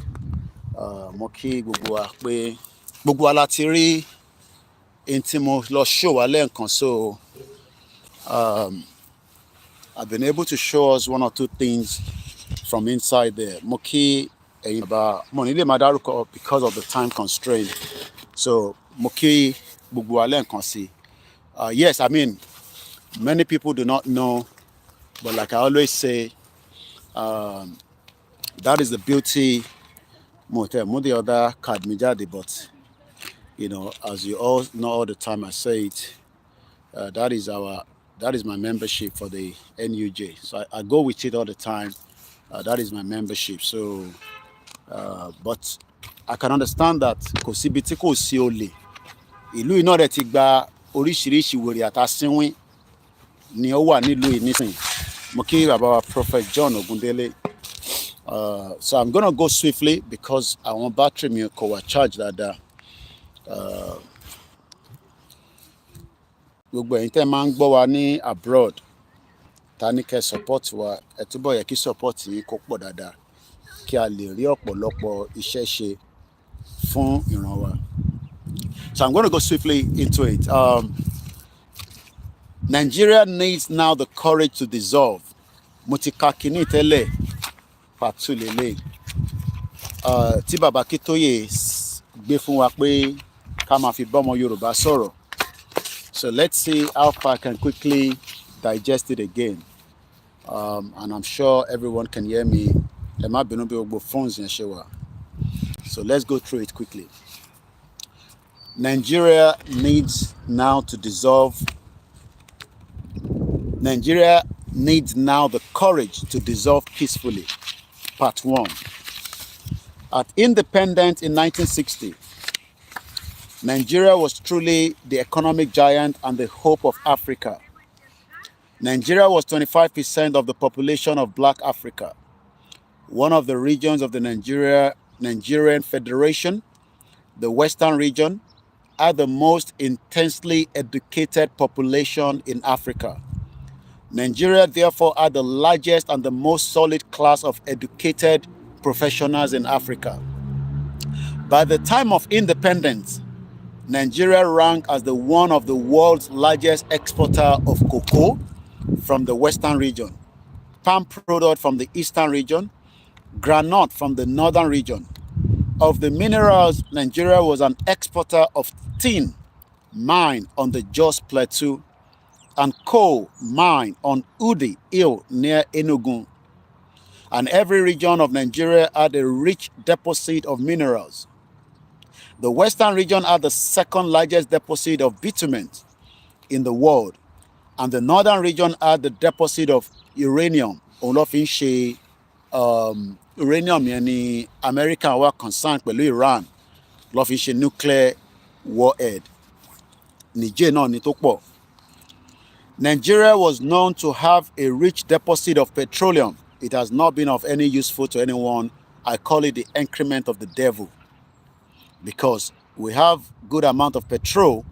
Speaker 1: Mo kí gbogbo wa pé gbogbo wa la ti rí ẹni tí mo lọ show wa lẹ́ẹ̀kan, so I've been able to show us one or two things from inside there. Mo kí ẹ̀yin bàbá mo ní lè máa dárúkọ because of the time constraint. So mo kí gbogbo wa lẹ́ẹ̀kan sí. Yes, I mean many people do not know, but like I always say, that is the beauty. Mo the other card mi jáde, but you know, as you all know all the time I say it, that is my membership for the NUJ. So I go with it all the time. That is my membership. So, but I can understand that kò síbi tí kò sí olè. Ìlú iná rẹ̀ ti gba oríṣiríṣi wèrè àtàsínwín ni ó wà nílùú yìí nísìnyí. Mo kí bàbá wa Prophet John Ogundele. So I'm gonna go swiftly because àwọn battery mi kò wá charge dáadáa. Gbogbo ẹ̀yin tẹ́ máa ń gbọ́ wa ní abroad, ta ní kẹ́ support wa, ẹ túbọ̀ yẹ kí support yìí kó pọ̀ dáadáa kí a lè rí ọ̀pọ̀lọpọ̀ iṣẹ́ ṣe fún ìran wa. So I'm going to go swiftly into it. Nigeria needs now the courage to dissolve. Mo ti ka kíní tẹ́lẹ̀ pàtó lélẹ̀. Tí bàbá Akintoye gbé fún wa pé ká máa fi bọ́mọ Yorùbá sọ̀rọ̀. So let's see how far I can quickly digest it again. And I'm sure everyone can hear me. Ẹ má bínú bí gbogbo phones yẹn ṣe wà. So let's go through it quickly. Nigeria needs now to dissolve. Nigeria needs now the courage to dissolve peacefully. Part 1. At independence in 1960, Nigeria was truly the economic giant and the hope of Africa. Nigeria was 25% of the population of Black Africa. One of the regions of the Nigerian Federation, the Western region, had the most intensely educated population in Africa. Nigeria therefore had the largest and the most solid class of educated professionals in Africa. By the time of independence, Nigeria ranked as the one of the world's largest exporter of cocoa from the Western region, palm product from the Eastern region, granite from the Northern region. Of the minerals, Nigeria was an exporter of tin mine on the Jos Plateau and coal mine on Udi Hill near Enugu. And every region of Nigeria had a rich deposit of minerals. The Western region had the second largest deposit of bitumen in the world, and the Northern region had the deposit of uranium. Uranium yẹn ni America were concerned pẹ̀lú Iran ló fi ṣe nuclear warhead. Niger náà ni tó pọ̀. Nigeria was known to have a rich deposit of petroleum. It has not been of any useful to anyone. I call it the increment of the devil, because we have good amount of petrol,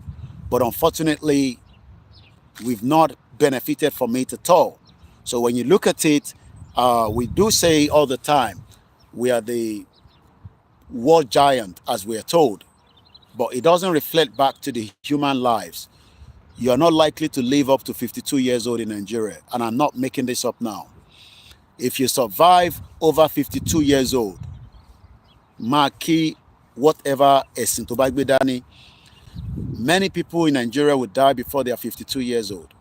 Speaker 1: but unfortunately we've not benefited from it at all. So when you look at it, we do say all the time, we are the war giant, as we are told, but it doesn't reflect back to the human lives. You are not likely to live up to 52 years old in Nigeria, and I'm not making this up now. If you survive over 52 years old, Maki, whatever ẹ̀sìn tó bá gbé dání, many people in Nigeria will die before they are 52 years old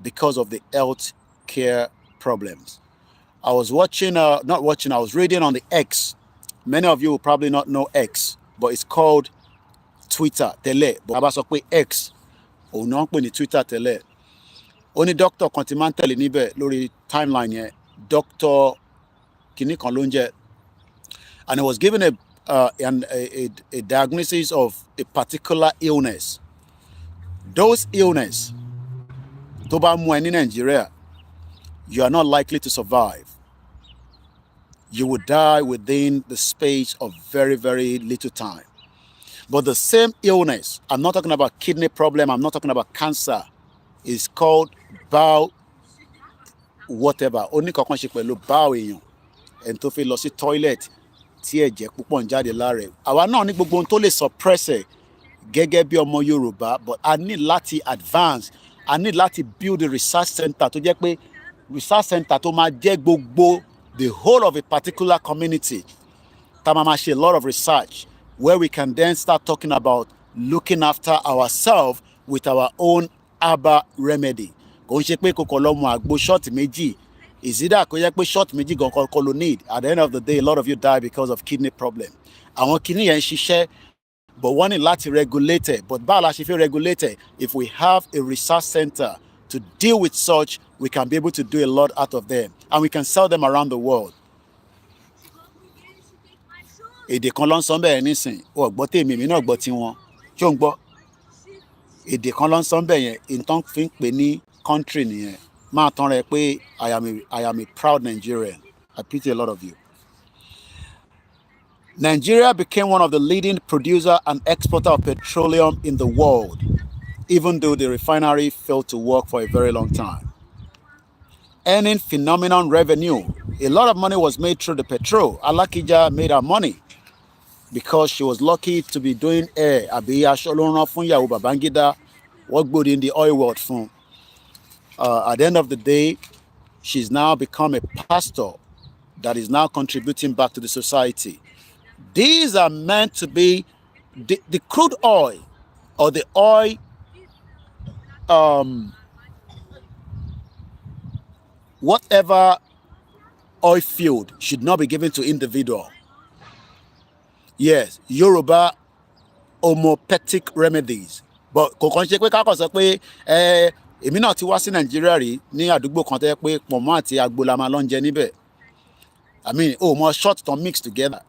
Speaker 1: because of the health care problems. I was watching, I was reading on the X. Many of you will probably not know X, but it's called Twitter, tẹ́lẹ̀. But a bá sọ pé X, òun náà ń pè ní Twitter tẹ́lẹ̀. Ó ní doctor kan tí máa ń tẹ̀lé níbẹ̀ lórí timeline yẹn, Dr. Kìnní kan ló ń jẹ́. And he was given a diagnosis of a particular illness. Those illness, tó bá mú ẹ ní Nigeria, you are not likely to survive. You will die within the space of very, very little time. But the same illness, I'm not talking about kidney problem, I'm not talking about cancer, is called bowel whatever. Ó ní kankan ṣe pẹ̀lú bowel èèyàn, ẹni tó fi lọ sí toilet tí ẹ̀jẹ̀ púpọ̀ ń jáde lára ẹ̀. Àwa náà ní gbogbo ohun tó lè suppress ẹ̀ gẹ́gẹ́ bí ọmọ Yorùbá, but I need láti advance, I need láti build a research center tó jẹ́ pé research center tó máa jẹ́ gbogbo the whole of a particular community. Tá máa ṣe a lot of research where we can then start talking about looking after ourselves with our own herbal remedy. Kò ń ṣe pé kò kọ́ lọ́mọ àgbo short méjì. Is it that kò yẹ pé short méjì gan kọ́ ló need? At the end of the day, a lot of you die because of kidney problem. Àwọn kidney yẹn ń ṣiṣẹ́, but wọ́n ní láti regulate it. But báwo la ṣe fẹ́ regulate it? If we have a research center to deal with such, we can be able to do a lot out of them, and we can sell them around the world. Èdè kan ló ń sọ bẹ́ẹ̀ nísìn, ó gbọ́ tèmi, èmi náà gbọ́ tiwọn. Ṣé o ń gbọ́? Èdè kan ló ń sọ bẹ́ẹ̀ yẹn, ìtàn fi ń pè ní country nìyẹn. Máa tán rẹ pé I am a proud Nigerian. I pity a lot of you. Nigeria became one of the leading producer and exporter of petroleum in the world, even though the refinery failed to work for a very long time. Earning phenomenal revenue. A lot of money was made through the petrol. Alakija made her money because she was lucky to be doing air. Àbí aṣọ ló ń rán fún ìyàwó Babangida, what good in the oil world fún. At the end of the day, she's now become a pastor that is now contributing back to the society. These are meant to be the crude oil or the oil whatever oil field should not be given to individual. Yes, Yoruba homeopathic remedies. But kò kàn ṣe pé ká kàn sọ pé èmi náà ti wá sí Nàìjíríà rí ní àdúgbò kan tẹ́ pé pọ̀nmọ́ àti àgbo la máa lọ ń jẹ níbẹ̀. I mean, more short term mix together.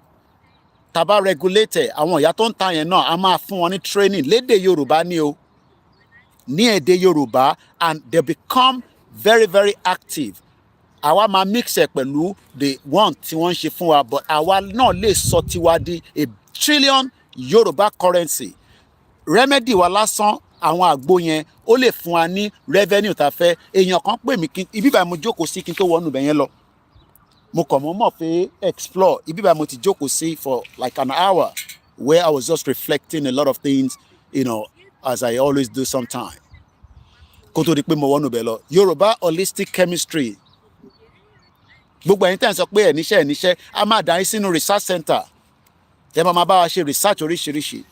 Speaker 1: Taba regulated, àwọn ìyá tó ń ta yẹn náà a máa fún wọn ní training lédè Yorùbá ní o. Ní èdè Yorùbá, and they become very, very active. Àwa máa mix ẹ̀ pẹ̀lú the one tí wọ́n ń ṣe fún wa, but àwa náà lè sọ tiwa di a trillion Yorùbá currency. Remedy wa lásán, àwọn àgbo yẹn ó lè fún wa ní revenue tá a fẹ́. Èèyàn kan pè mí ibi báyìí mo jókòó sí kí n tó wọnú ibẹ̀ yẹn lọ. Mo kàn mọ́ fẹ́ explore ibi báyìí mo ti jókòó sí for like an hour where I was just reflecting a lot of things, you know, as I always do sometime. Kó tó di pé mo wọnú ibẹ̀ lọ. Yorùbá holistic chemistry. Gbogbo ẹ̀yin tẹ́ ń sọ pé ẹ̀ níṣẹ́ a máa dá yín sínú research center. Ẹ máa bá wa ṣe research oríṣiríṣi.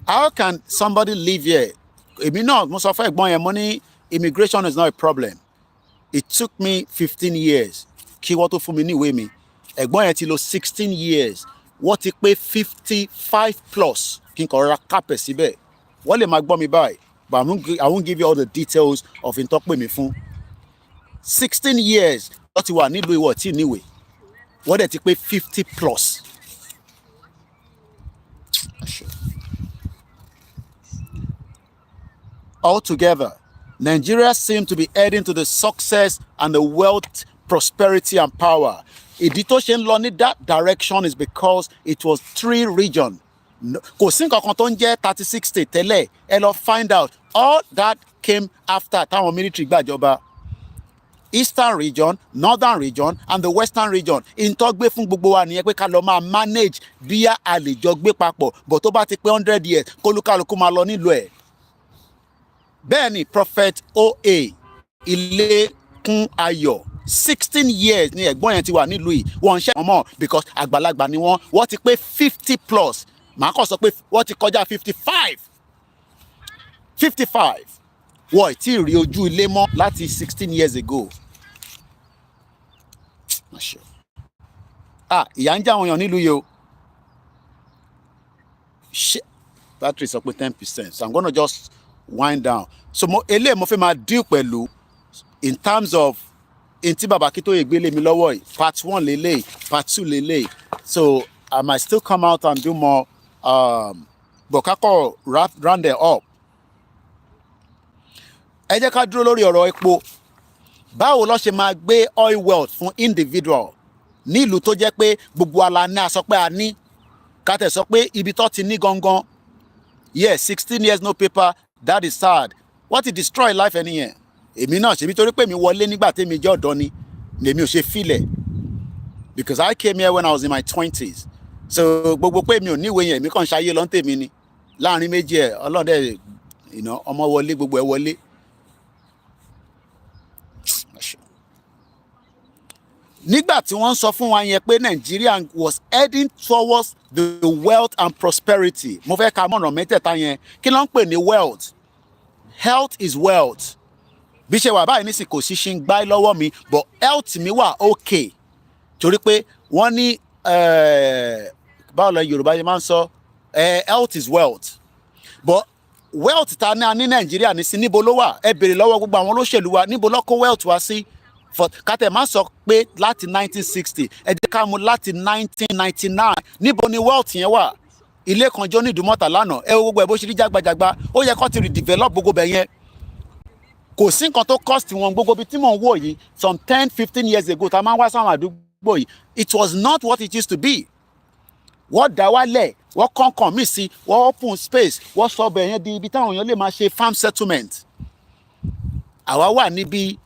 Speaker 1: How can somebody live here? Èmi náà mo sọ fún ẹ̀gbọ́n yẹn mo ní immigration is not a problem. It took me 15 years kí wọ́n tó fún mi ní ìwé mi. Ẹ̀gbọ́n yẹn ti lò 16 years. Wọ́n ti pé 55 plus kí n kàn rọra kápẹ̀ síbẹ̀. Wọ́n lè máa gbọ́ mi báyìí, but I won't give you all the details of ìtọ́ pè mí fún. 16 years wọ́n ti wà nílùú ìwọ̀ tí níwèé. Wọ́n dẹ̀ ti pé 50 plus. Altogether, Nigeria seems to be heading to the success and the wealth, prosperity and power. Ìdí tó ṣe ń lọ ní that direction is because it was 3 regions. Kò sí nǹkan kan tó ń jẹ́ 36 states tẹ́lẹ̀. Ẹ lọ find out. All that came after táwọn military gbàjọba. eastern region, northern region and the western region. Ìntọ́ gbé fún gbogbo wa nìyẹn pé ká lọ máa manage bí a lè jọ gbé papọ̀, but tó bá ti pé 100 years kólúkálukú máa lọ nílùú ẹ̀. Bẹ́ẹ̀ ni Prophet OA Ilekun Ayọ̀ 16 years ni ẹ̀gbọ́n yẹn ti wà nílùú yìí, wọ́n ń ṣe wọ́n mọ̀ because àgbàlagbà ni wọ́n ti pé 50 plus, màá kàn sọ pé wọ́n ti kọjá 55 wọ́n ì tí ì rí ojú ilé mọ́ láti 16 years ago. Ìyà ń jẹ àwọn èèyàn nílùú yìí o. Battery sọ pé 10%, so I'm gonna just wind down. So eléyìí mo fẹ́ máa deal pẹ̀lú in terms of ntí bàbá Akintoye gbélé mi lọ́wọ́ yìí, part 1 lélẹ̀, part 2 lélẹ̀. So I might still come out and do more, but kakọ round it up. Ẹ jẹ́ ká dúró lórí ọ̀rọ̀ epo. Báwo ló ṣe máa gbé oil wealth fún individual nílùú tó jẹ́ pé gbogbo ala ní a sọ pé a ní, ká tẹ̀ sọ pé ibi tó ti ní gangan. Yes, 16 years no paper, that is sad. What it destroy life ẹni yẹn? Èmi náà ṣe bí torí pé mi wọlé nígbà tèmi jẹ́ ọ̀dọ́ ni èmi ò ṣe fílẹ̀, because I came here when I was in my 20s. So gbogbo pé mi ò níwèé yẹn, èmi kàn ṣayé lọ́n tèmi ni. Láàrin méjì ẹ̀ ọlọ́dẹ ọmọ wọlé gbogbo ẹ̀ wọlé. Nígbà tí wọ́n sọ fún wa yẹn pé Nigeria was heading towards the wealth and prosperity, mo fẹ́ ka mọ̀nà mẹ́tẹ̀ẹ̀ta yẹn. Kí ló ń pè ní wealth? Health is wealth. Bí ṣe wà báyìí nísìnyí kò sí ṣe ń gbá lọ́wọ́ mi, but health mi wà okay. Torí pé wọ́n ní báwo lọ Yorùbá yẹn máa ń sọ health is wealth. But wealth ta ní Nàìjíríà ní sí níbo ló wà? Ẹ béèrè lọ́wọ́ gbogbo àwọn olóṣèlú wa níbo ló kó wealth wá sí? Kátẹ̀ máa sọ pé láti 1960, ẹ jẹ́ ká mú láti 1999, níbo ni wealth yẹn wà? Ilé kan jọ ní Ìdúmọ̀tà lánàá, ẹ wo gbogbo ẹ̀ bó ṣe rí jágbajàgba, ó yẹ kó ti redevelop gbogbo bẹ̀ yẹn. Kò sí nǹkan tó cost wọn gbogbo bí tí mò ń wò yìí some 10-15 years ago tá a máa ń wá sáwọn àdúgbò yìí, it was not what it used to be. Wọ́n dá wálẹ̀, wọ́n kọ̀ọ̀kan mí sí, wọ́n open space, wọ́n sọ bẹ̀ yẹn di ibi táwọn èèyàn lè máa ṣe farm settlement. Àwa wà níbi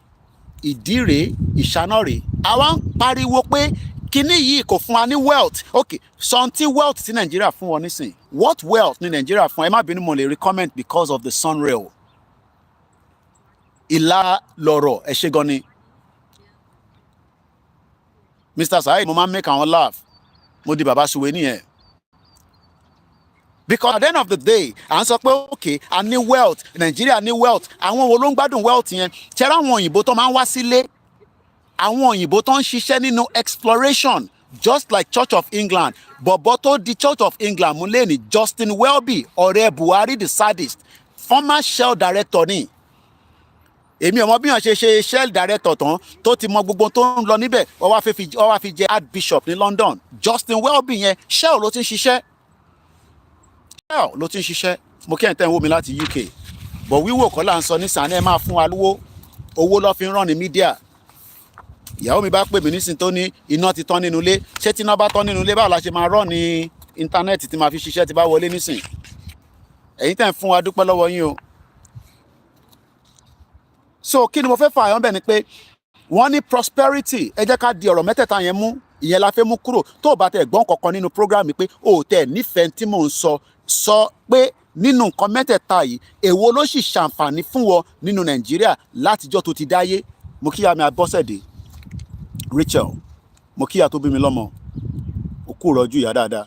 Speaker 1: Ìdírè, Ìṣánáre, àwa ń pariwo pé kíní yìí kò fún wa ní wealth. Okay, sọ̀ǹtì wealth tí Nàìjíríà fún wọn nísìn, what wealth ní Nàìjíríà fún? Ẹ má bínú mo lè recommend because of the sunrail. Ìlà lọ̀rọ̀ ẹ ṣe gan ni. Mr. Saheed mo máa ń make àwọn laugh, mo di bàbá suwe nìyẹn. Because at the end of the day, à ń sọ pé okay, a ní wealth, Nàìjíríà ní wealth, àwọn wo ló ń gbádùn wealth yẹn? Ṣẹ́ra àwọn òyìnbó tó máa ń wá sílé, àwọn òyìnbó tó ń ṣiṣẹ́ nínú exploration, just like Church of England. Bọ̀bọ̀ tó di Church of England mú lé ní Justin Welby, ọ̀rẹ́ Buhari the sadist, former Shell director ni. Èmi ò mọ bí wọ́n ṣe Shell director tán tó ti mọ gbogbo tó ń lọ níbẹ̀, wọ́n wá fi jẹ Archbishop ní London. Justin Welby yẹn Shell ló ti ń ṣiṣẹ́. Ló ti ń ṣiṣẹ́. Mo kí ẹ̀ tẹ́ ń wò mí láti UK, but wíwò kọ́ là ń sọ nísàn ẹ máa fún wa lówó, owó ló fi ń rán ní mídíà. Ìyàwó mi bá pè mí nísìn tó ní iná ti tán nínú ilé, ṣé tí iná bá tán nínú ilé báwo la ṣe máa rán ní íńtánẹ́ẹ̀tì tí máa fi ṣiṣẹ́ tí bá wọlé nísìn? Ẹ̀yin tẹ́ ń fún wa dúpẹ́ lọ́wọ́ yín o. So kí ni mo fẹ́ fà yọ́n bẹ̀ ni pé wọ́n ní prosperity, ẹ jẹ́ ká di ọ̀rọ̀ mẹ́tẹ̀ẹ̀ta yẹn mú, ìyẹn la fẹ́ mú kúrò. Tó o bá tẹ̀ gbọ́n kankan nínú program mi pé o ò tẹ̀ nífẹ̀ẹ́ tí mò ń sọ pé nínú nǹkan mẹ́tẹ̀ẹ̀ta yìí èwo ló sì ṣàǹfààní fún wọn nínú Nàìjíríà látijọ́ tó ti dáyé. Mo kíyà mi Abọ́sẹ̀dé Rachel, mo kíyà tó bí mi lọ́mọ, òkú rọ̀jú ìyá dáadáa.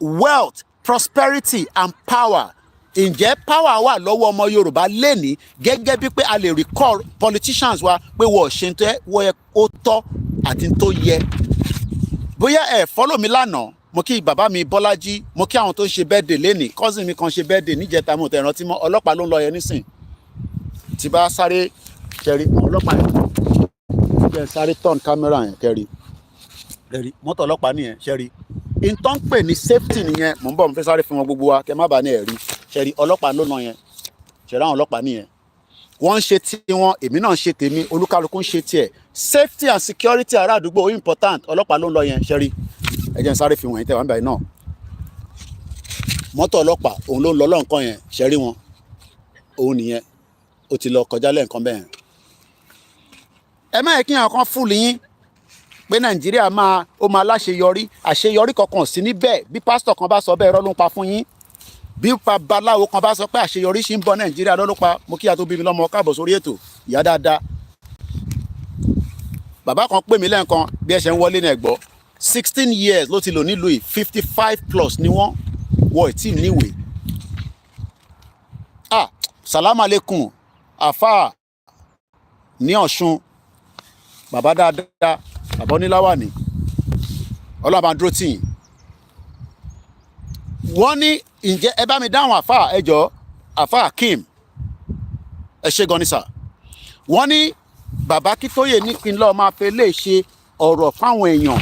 Speaker 1: Wealth, prosperity and power. Ǹjẹ́ power wà lọ́wọ́ ọmọ Yorùbá lénìí gẹ́gẹ́ bí pé a lè recall politicians wa pé wọ́n ṣe ń tẹ́ wọ́n yẹ ó tọ́ àti tó yẹ. Bóyá ẹ follow mi lánàá, mo kí bàbá mi Bọ́lájí, mo kí àwọn tó ń ṣe birthday lénìí, cousin mi kan ṣe birthday níjẹta mo tẹ̀ rántí mọ́, ọlọ́pàá ló ń lọ yẹn nísìn. Tí bá sáré kẹrí ọlọ́pàá yẹn kẹ sáré turn camera yẹn kẹrí mọ́tò ọlọ́pàá nìyẹn ṣẹ́rí. Ìtàn ń pè ní safety nìyẹn, mò ń bọ̀ mo fẹ́ sáré fún wọn gbogbo wa kẹ má bàa ní ẹ̀rí. Ṣẹ̀rí ọlọ́pàá ló nà yẹn, ṣẹ̀rí àwọn ọlọ́pàá nìyẹn. Wọ́n ń ṣe tiwọn, èmi náà ń ṣe tèmi, olúkálukú ń ṣe tiẹ̀. Safety and security ará àdúgbò ó important, ọlọ́pàá ló ń lọ yẹn ṣẹ́rí. Ẹ jẹ́ n sáré fi wọ̀nyí tẹ̀ wá ń báyìí náà. Mọ́tò ọlọ́pàá òun ló ń lọ lọ́nkàn yẹn ṣẹ́rí wọn, òun nìyẹn, ó ti lọ kọjá lẹ́ǹkan bẹ́ẹ̀. ẹ má yẹ kí àwọn kan fúlù yín pé nàìjíríà máa láṣeyọrí, àṣeyọrí kankan sí níbẹ̀. Bí pásítọ̀ kan bá sọ bẹ́ẹ̀ irọ́ ló ń pa fún yín. Bí babaláwo kan bá sọ pé àṣeyọrí ṣì ń bọ̀ nàìjíríà irọ́ ló pa. Mo kí a tó bí mi lọ́mọ, káàbọ̀ sórí ètò ìyá dáadáa. Bàbá kan pè mí lẹ́ẹ̀kan bí ẹ ṣe ń wọlé ní ẹ̀gbọ́ 16 years ló ti lò nílùú yìí, 55+ ni wọ́n ì tí níwèé. Salaam aleikum àfáà ní Ọ̀ṣun, bàbá dáadáa, bàbá oníláwà ní Ọlọ́run bá ń dúró tì yín. Wọ́n ní ǹjẹ́ ẹ bá mi dáhùn àfáà ẹ jọ̀ọ́, àfáà Akeem ẹ ṣé gan ni sà. Wọ́n ní bàbá Akintoye ní kí n lọ́ọ́ máa fẹ́ lè ṣe ọ̀rọ̀ fáwọn èèyàn.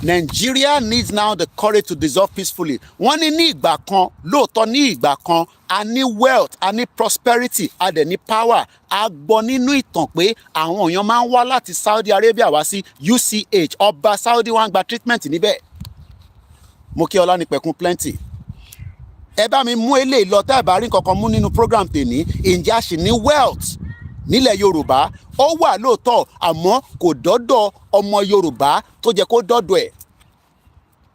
Speaker 1: Nigeria needs now the courage to dissolve peacefully. Wọ́n ní ìgbà kan, lóòótọ́ ní ìgbà kan, a ní wealth, a ní prosperity, a dẹ̀ ní power. A gbọ́ nínú ìtàn pé àwọn èèyàn máa ń wá láti Saudi Arabia wá sí UCH, ọba Saudi wá ń gba treatment níbẹ̀. Mo kí ọlá ní pẹ̀kun plenty. Ẹ bá mi mú eléyìí lọ tẹ́ ẹ bá rí nǹkan kan mú nínú program tèmi. Ǹjẹ́ a sì ní wealth nílẹ̀ Yorùbá? Ó wà lóòótọ́ àmọ́ kò dọ́dọ̀ ọmọ Yorùbá tó jẹ́ kó dọ́dọ̀ ẹ̀.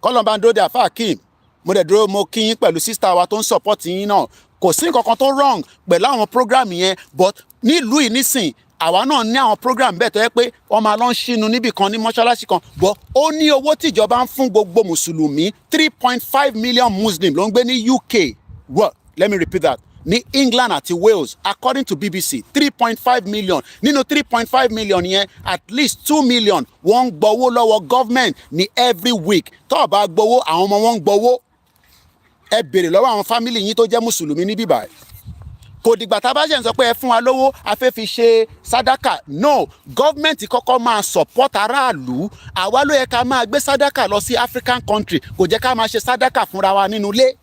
Speaker 1: Kọ́lọ́n bá ń dúró de àfáà Akeem, mo dẹ̀ dúró mo kí yín pẹ̀lú sísítà wa tó ń support yín náà. Kò sí nǹkan kan tó wrong pẹ̀lú àwọn program yẹn, but nílùú yìí nísìn àwa náà ní àwọn program bẹ́ẹ̀ tó yẹ pé wọ́n máa lọ ń ṣínú níbì kan ní mọ́ṣáláṣí kan, but ó ní owó tíjọba ń fún gbogbo mùsùlùmí. 3.5 million Muslim ló ń gbé ní UK. Well, let me repeat that. Ní England àti Wales, according to BBC, 3.5 million. Nínú 3.5 million yẹn, at least 2 million wọ́n ń gbowó lọ́wọ́ government ní every week. Tó bá gbowó, àwọn ọmọ wọn ń gbowó. Ẹ béèrè lọ́wọ́ àwọn family yín tó jẹ́ mùsùlùmí ní bíbá. Kò dìgbà tá a bá ṣe ń sọ pé ẹ fún wa lówó, a fẹ́ fi ṣe sádàkà. No, government kọ́kọ́ máa support aráàlú. Àwa ló yẹ ká máa gbé sádàkà lọ sí African country. Kò jẹ́ ká máa ṣe sádàkà fúnra wa nínú ilé.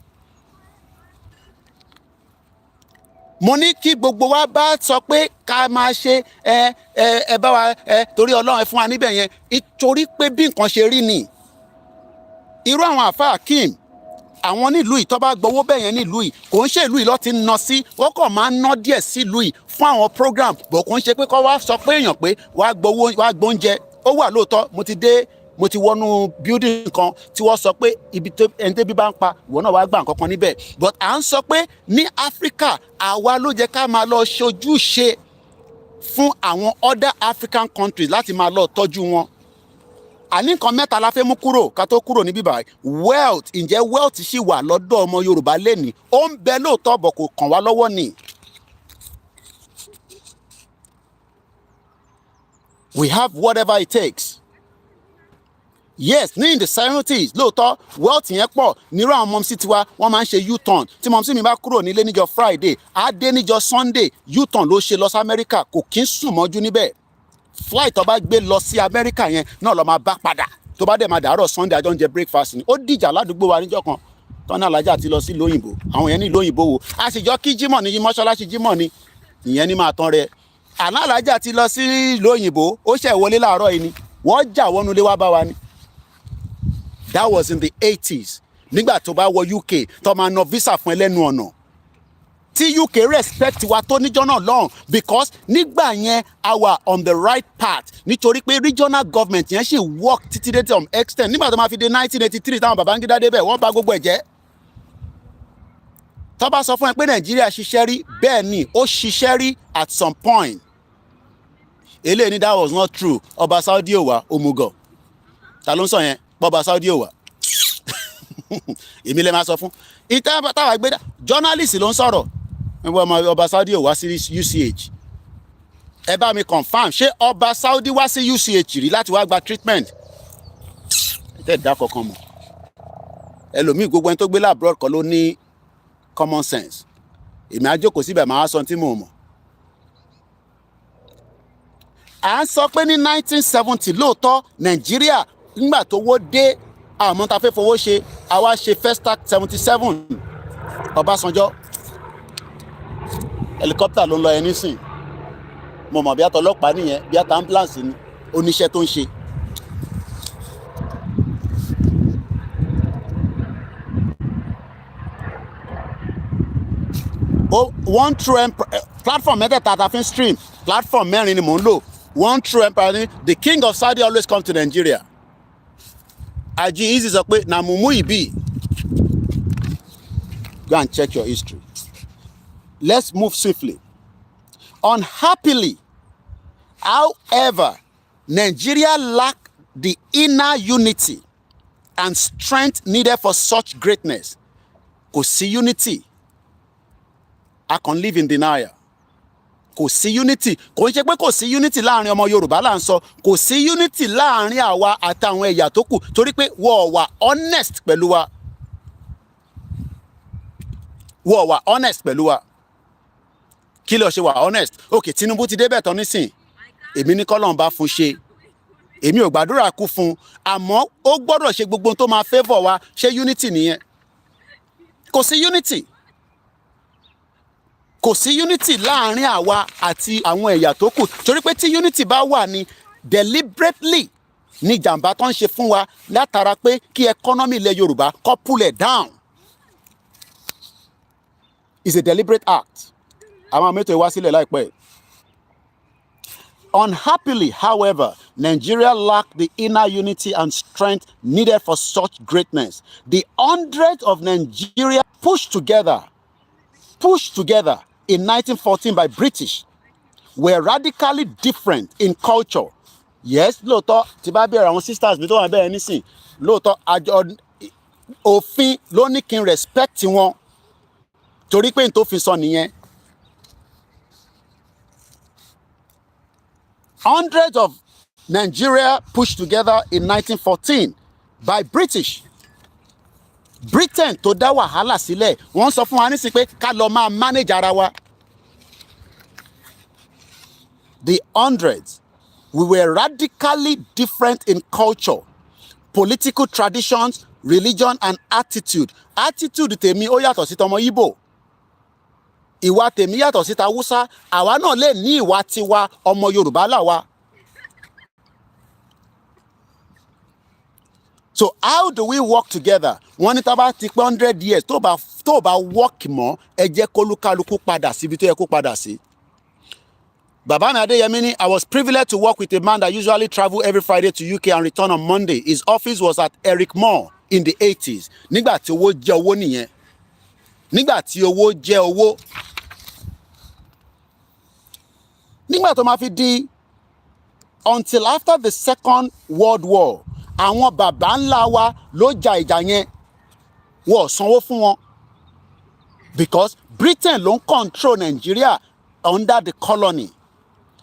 Speaker 1: Mo ní kí gbogbo wa bá sọ pé ká máa ṣe ẹ bá wa torí Ọlọ́run ẹ fún wa níbẹ̀ yẹn, nítorí pé bí nǹkan ṣe rí ni. Irú àwọn àfáà Akeem, àwọn nílùú yìí tó bá gbowó bẹ́ẹ̀ yẹn nílùú yìí, kò ń ṣe ìlú yìí lọ́ ti ń ná sí, wọ́n kàn máa ń ná díẹ̀ sí ìlú yìí fún àwọn program, bọ̀ kò ń ṣe pé kọ́ wá sọ pé èèyàn pé wàá gbóúnjẹ. Ó wà lóòótọ́, mo ti wọnú building kan tí wọ́n sọ pé ibi tó ẹni tẹ́bí bá ń pa ìwọ náà wàá gbà nǹkan kan níbẹ̀, but à ń sọ pé ní Africa àwa ló jẹ́ ká máa lọ ṣojúṣe fún àwọn other African countries láti máa lọ tọ́jú wọn. Àní nǹkan mẹ́ta la fẹ́ mú kúrò ká tó kúrò níbí báyìí. Wealth, ǹjẹ́ wealth ṣì wà lọ́dọ̀ ọmọ Yorùbá lénìí? Ó ń bẹ lóòótọ́ bọ̀ kò kàn wá lọ́wọ́ ni. We have whatever it takes. Yes, ní in the 70s lóòótọ́ wealth yẹn pọ̀. Nírú àwọn mọ̀mísí tiwa wọ́n máa ń ṣe U-turn. Tí mọ̀mísí mi bá kúrò nílé níjọ́ Friday, á dé níjọ́ Sunday, U-turn ló ṣe lọ sí Amẹ́ríkà, kò kí ń sùn mọ́jú níbẹ̀. Flight tó bá gbé lọ sí Amẹ́ríkà yẹn náà lọ máa bá padà. Tó bá dẹ̀ máa dàárọ̀ Sunday àjọ ń jẹ breakfast ni. Ó dìjà ládùúgbò wa níjọ́ kan tọ́nà alájà ti lọ sí ìlú òyìnbó. Àwọn yẹn ní ìlú òyìnbó wo. A sì jọ kí Jímọ̀ ní mọ́ṣáláṣí Jímọ̀ ni. Ìyẹn ní máa tán rẹ. Àná alájà ti lọ sí ìlú òyìnbó, ó ṣẹ̀ wọlé láàárọ̀ yìí ni. Wọ́n jà wọnú ilé wá bá wa ni. That was in the 80s. Nígbà tó bá wọ UK, tó máa ná visa fún ẹlẹ́nu ọ̀nà. Tí UK respect wa tó níjọ́ náà lọ́hùn, because nígbà yẹn a wà on the right path. Nítorí pé regional government yẹn ṣì work títí dé some extent. Nígbà tó máa fi dé 1983 táwọn Babangida débẹ̀, wọ́n bà gbogbo ẹ̀ jẹ́. Tó bá sọ fún ẹ pé Nàìjíríà ṣiṣẹ́ rí, bẹ́ẹ̀ ni ó ṣiṣẹ́ rí at some point. Eléyìí ni that was not true. Ọba Saudi ò wá, òmùgọ̀. Ta ló ń sọ yẹn? Bọ́ba Saudi ò wá. Èmi lè máa sọ fún. Ìta táwa gbé journalist ló ń sọ̀rọ̀. Ọba Saudi ò wá sí UCH. Ẹ bá mi confirm, ṣé ọba Saudi wá sí UCH rí láti wá gba treatment? Ẹ dá kankan mọ̀. Ẹlòmíì gbogbo ẹni tó gbé labroad kan ló ní common sense. Èmi á jókòó síbẹ̀ máa sọ tí mo mọ̀. À ń sọ pé ní 1970 lóòótọ́ Nàìjíríà nígbà tó wó dé àmọ́ ta fẹ́ fowó ṣe, àwa ṣe Festac 77 Ọbásanjọ́. Helicopter ló ń lọ ẹni sìn. Mo mọ̀ bí àtọ̀ ọlọ́pàá nìyẹn, bí àtọ̀ ambulance ni oníṣẹ́ tó ń ṣe. One true platform mẹ́tẹ̀ẹ̀ta ta fi ń stream, platform mẹ́rin ni mò ń lò. one true empire. The king of Saudi always come to Nigeria. Aji Easy sọ pé na mumu ibi. Go and check your history. Let's move swiftly. Unhappily, however, Nigeria lacked the inner unity and strength needed for such greatness. Kò sí unity. I can live in denial. Kò sí unity. Kò ń ṣe pé kò sí unity láàrin ọmọ Yorùbá là ń sọ. Kò sí unity láàrin àwa àtàwọn ẹ̀yà tó kù torí pé wọ́n wà honest pẹ̀lú wa. Wọ́n wà honest pẹ̀lú wa. Kí ló ṣe wà honest? Okay, Tinubu ti débẹ̀ tán nísìn. Èmi ní k'Ọlọ́run bá fún ṣe. Èmi ò gbàdúrà kú fún, àmọ́ ó gbọ́dọ̀ ṣe gbogbo tó máa favour wa. Ṣé unity nìyẹn? Kò sí unity. Kò sí unity láàrin àwa àti àwọn ẹ̀yà tó kù torí pé tí unity bá wà ní deliberately ní jàǹbá tó ń ṣe fún wa látara pé kí economy ilẹ̀ Yorùbá kó pull it down. It's a deliberate act. Àwọn mẹ́tò ìwá sílẹ̀ láìpẹ́. Unhappily, however, Nigeria lacked the inner unity and strength needed for such greatness. The hundreds of Nigeria pushed together in 1914 by British were radically different in culture. Yes, lóòótọ́ tí bá bẹ̀rẹ̀ àwọn sisters mi tó wà bẹ́ẹ̀ nísìn, lóòótọ́ àjọ òfin ló ní kí n respect wọn torí pé n tó fi sọ nìyẹn. Hundreds of Nigeria pushed together in 1914 by British. Britain tó dá wàhálà sílẹ̀, wọ́n sọ fún wa nísìn pé ká lọ máa manage ara wa. The hundreds, we were radically different in culture, political traditions, religion and attitude. Attitude tèmi ó yàtọ̀ sí tọmọ Igbo. Ìwà tèmi yàtọ̀ sí t'Hausa. Àwa náà lè ní ìwà tiwa, ọmọ Yorùbá làwa. So how do we work together? Wọ́n ní tá bá ti pé 100 years tó bá work mọ́, ẹ jẹ́ kólúkálukú padà síbi tó yẹ kó padà sí. Bàbá mi Adéyẹmí ní, I was privileged to work with a man that usually travel every Friday to UK and return on Monday. His office was at Eric Moore in the 80s. Nígbà tí owó jẹ́ owó nìyẹn. Nígbà tí owó jẹ́ owó. Nígbà tó máa fi di until after the Second World War, àwọn bàbá ńlá wa ló ja ìjà yẹn. Wọ́n sanwó fún wọn. Because Britain ló ń control Nigeria under the colony.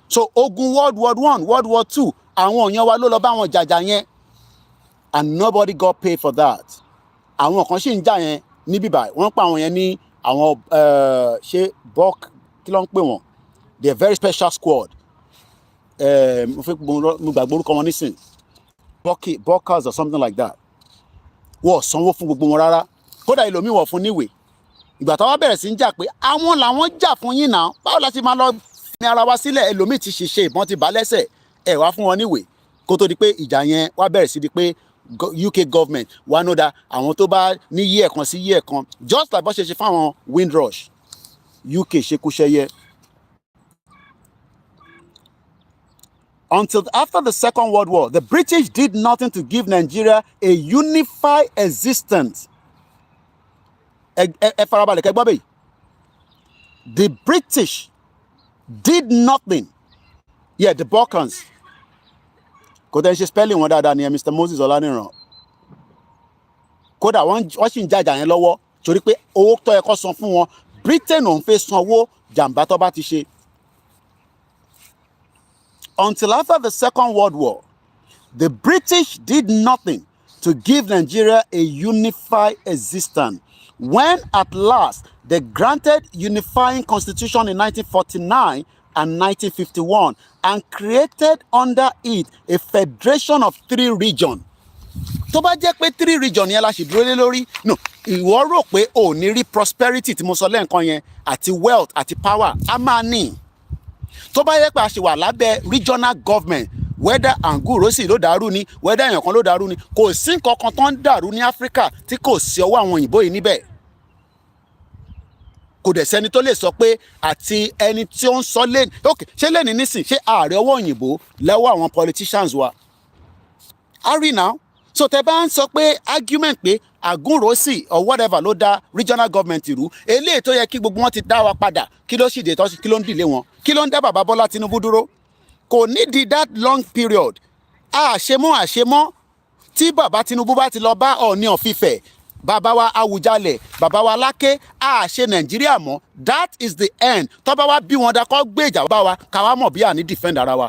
Speaker 1: So ogun World War I, World War II, àwọn èèyàn wa ló lọ bá wọn jàjà yẹn. And nobody got paid for that. Àwọn kan ṣì ń jà yẹn ní bíbá. Wọ́n pa àwọn yẹn ní àwọn ṣe bok kí ló ń pè wọ́n. They're very special squad. Mo gbàgbé orúkọ wọn nísìn. Bokers or something like that. Wọ́n sanwó fún gbogbo wọn rárá. Kódà ìlòmí wọ̀ fún níwèé. Ìgbà táwa bẹ̀rẹ̀ sí ń jà pé àwọn làwọn jà fún yín náà. Báwo la ti máa lọ ní ara wa sílẹ̀? Ẹlòmíì ti ṣiṣẹ́ ìbọn ti bá lẹ́sẹ̀. Ẹ wá fún wọn níwèé. Kó tó di pé ìjà yẹn wá bẹ̀rẹ̀ sí di pé UK government wá nó da àwọn tó bá ní yí ẹ̀kan sí yí ẹ̀kan. Just like bó ṣe ṣe fáwọn Windrush. UK ṣekúṣẹyẹ. Until after the Second World War, the British did nothing to give Nigeria a unified existence. Farabalẹ̀ kẹ́ gbọ́ bẹ́ẹ̀. The British did nothing. Yeah, the Balkans. Kò tẹ́ ṣe spelling wọn dáadáa ni Mr. Moses Ọláníran. Kódà wọ́n sì ń jàjà yẹn lọ́wọ́ torí pé owó tó yẹ kó san fún wọn. Britain ò ń fẹ́ sanwó jàǹbá tó bá ti ṣe. Until after the Second World War, the British did nothing to give Nigeria a unified existence. When at last they granted unifying constitution in 1949 and 1951 and created under it a federation of 3 regions. Tó bá jẹ́ pé 3 regions yẹn la ṣì dúró lé lórí, no, ìwọ rò pé ò ní rí prosperity tí mo sọ lẹ́ǹkan yẹn àti wealth àti power a máa ní. Tó bá yẹ pé a ṣì wà lábẹ́ regional government, whether Angurosi ló dàrú ni, whether èèyàn kan ló dàrú ni, kò sí nǹkan kan tó ń dàrú ní Africa tí kò sí ọwọ́ àwọn òyìnbó yìí níbẹ̀. kò dẹ̀ sẹ́ni tó lè sọ pé àti ẹni tí ó ń sọ lẹ́nu ok ṣé lẹ́nu nísìn ṣé ààrẹ ọwọ́ òyìnbó lẹ́wọ́ àwọn politicians wa harry now so tẹ bá ń sọ pé argument pé àgúnròsì or whatever ló dá regional government rú eléyìí tó yẹ kí gbogbo wọn ti dá wa padà kí ló sì dé tọ́sí kí ló ń dìlé wọn kí ló ń dá bàbá Bọ́lá Tinubu dúró kò nídìí that long period àṣemọ́ tí bàbá Tinubu bá ti lọ bá Ọọ̀ni of Ifẹ̀ bàbá wa Awùjalẹ̀ bàbá wa Láké àṣe Nàìjíríà mọ́ that is the end tọ́ba wa bí wọn dakọ́ gbé ìjà bá wa káwa mọ̀ bí àní defend ara wa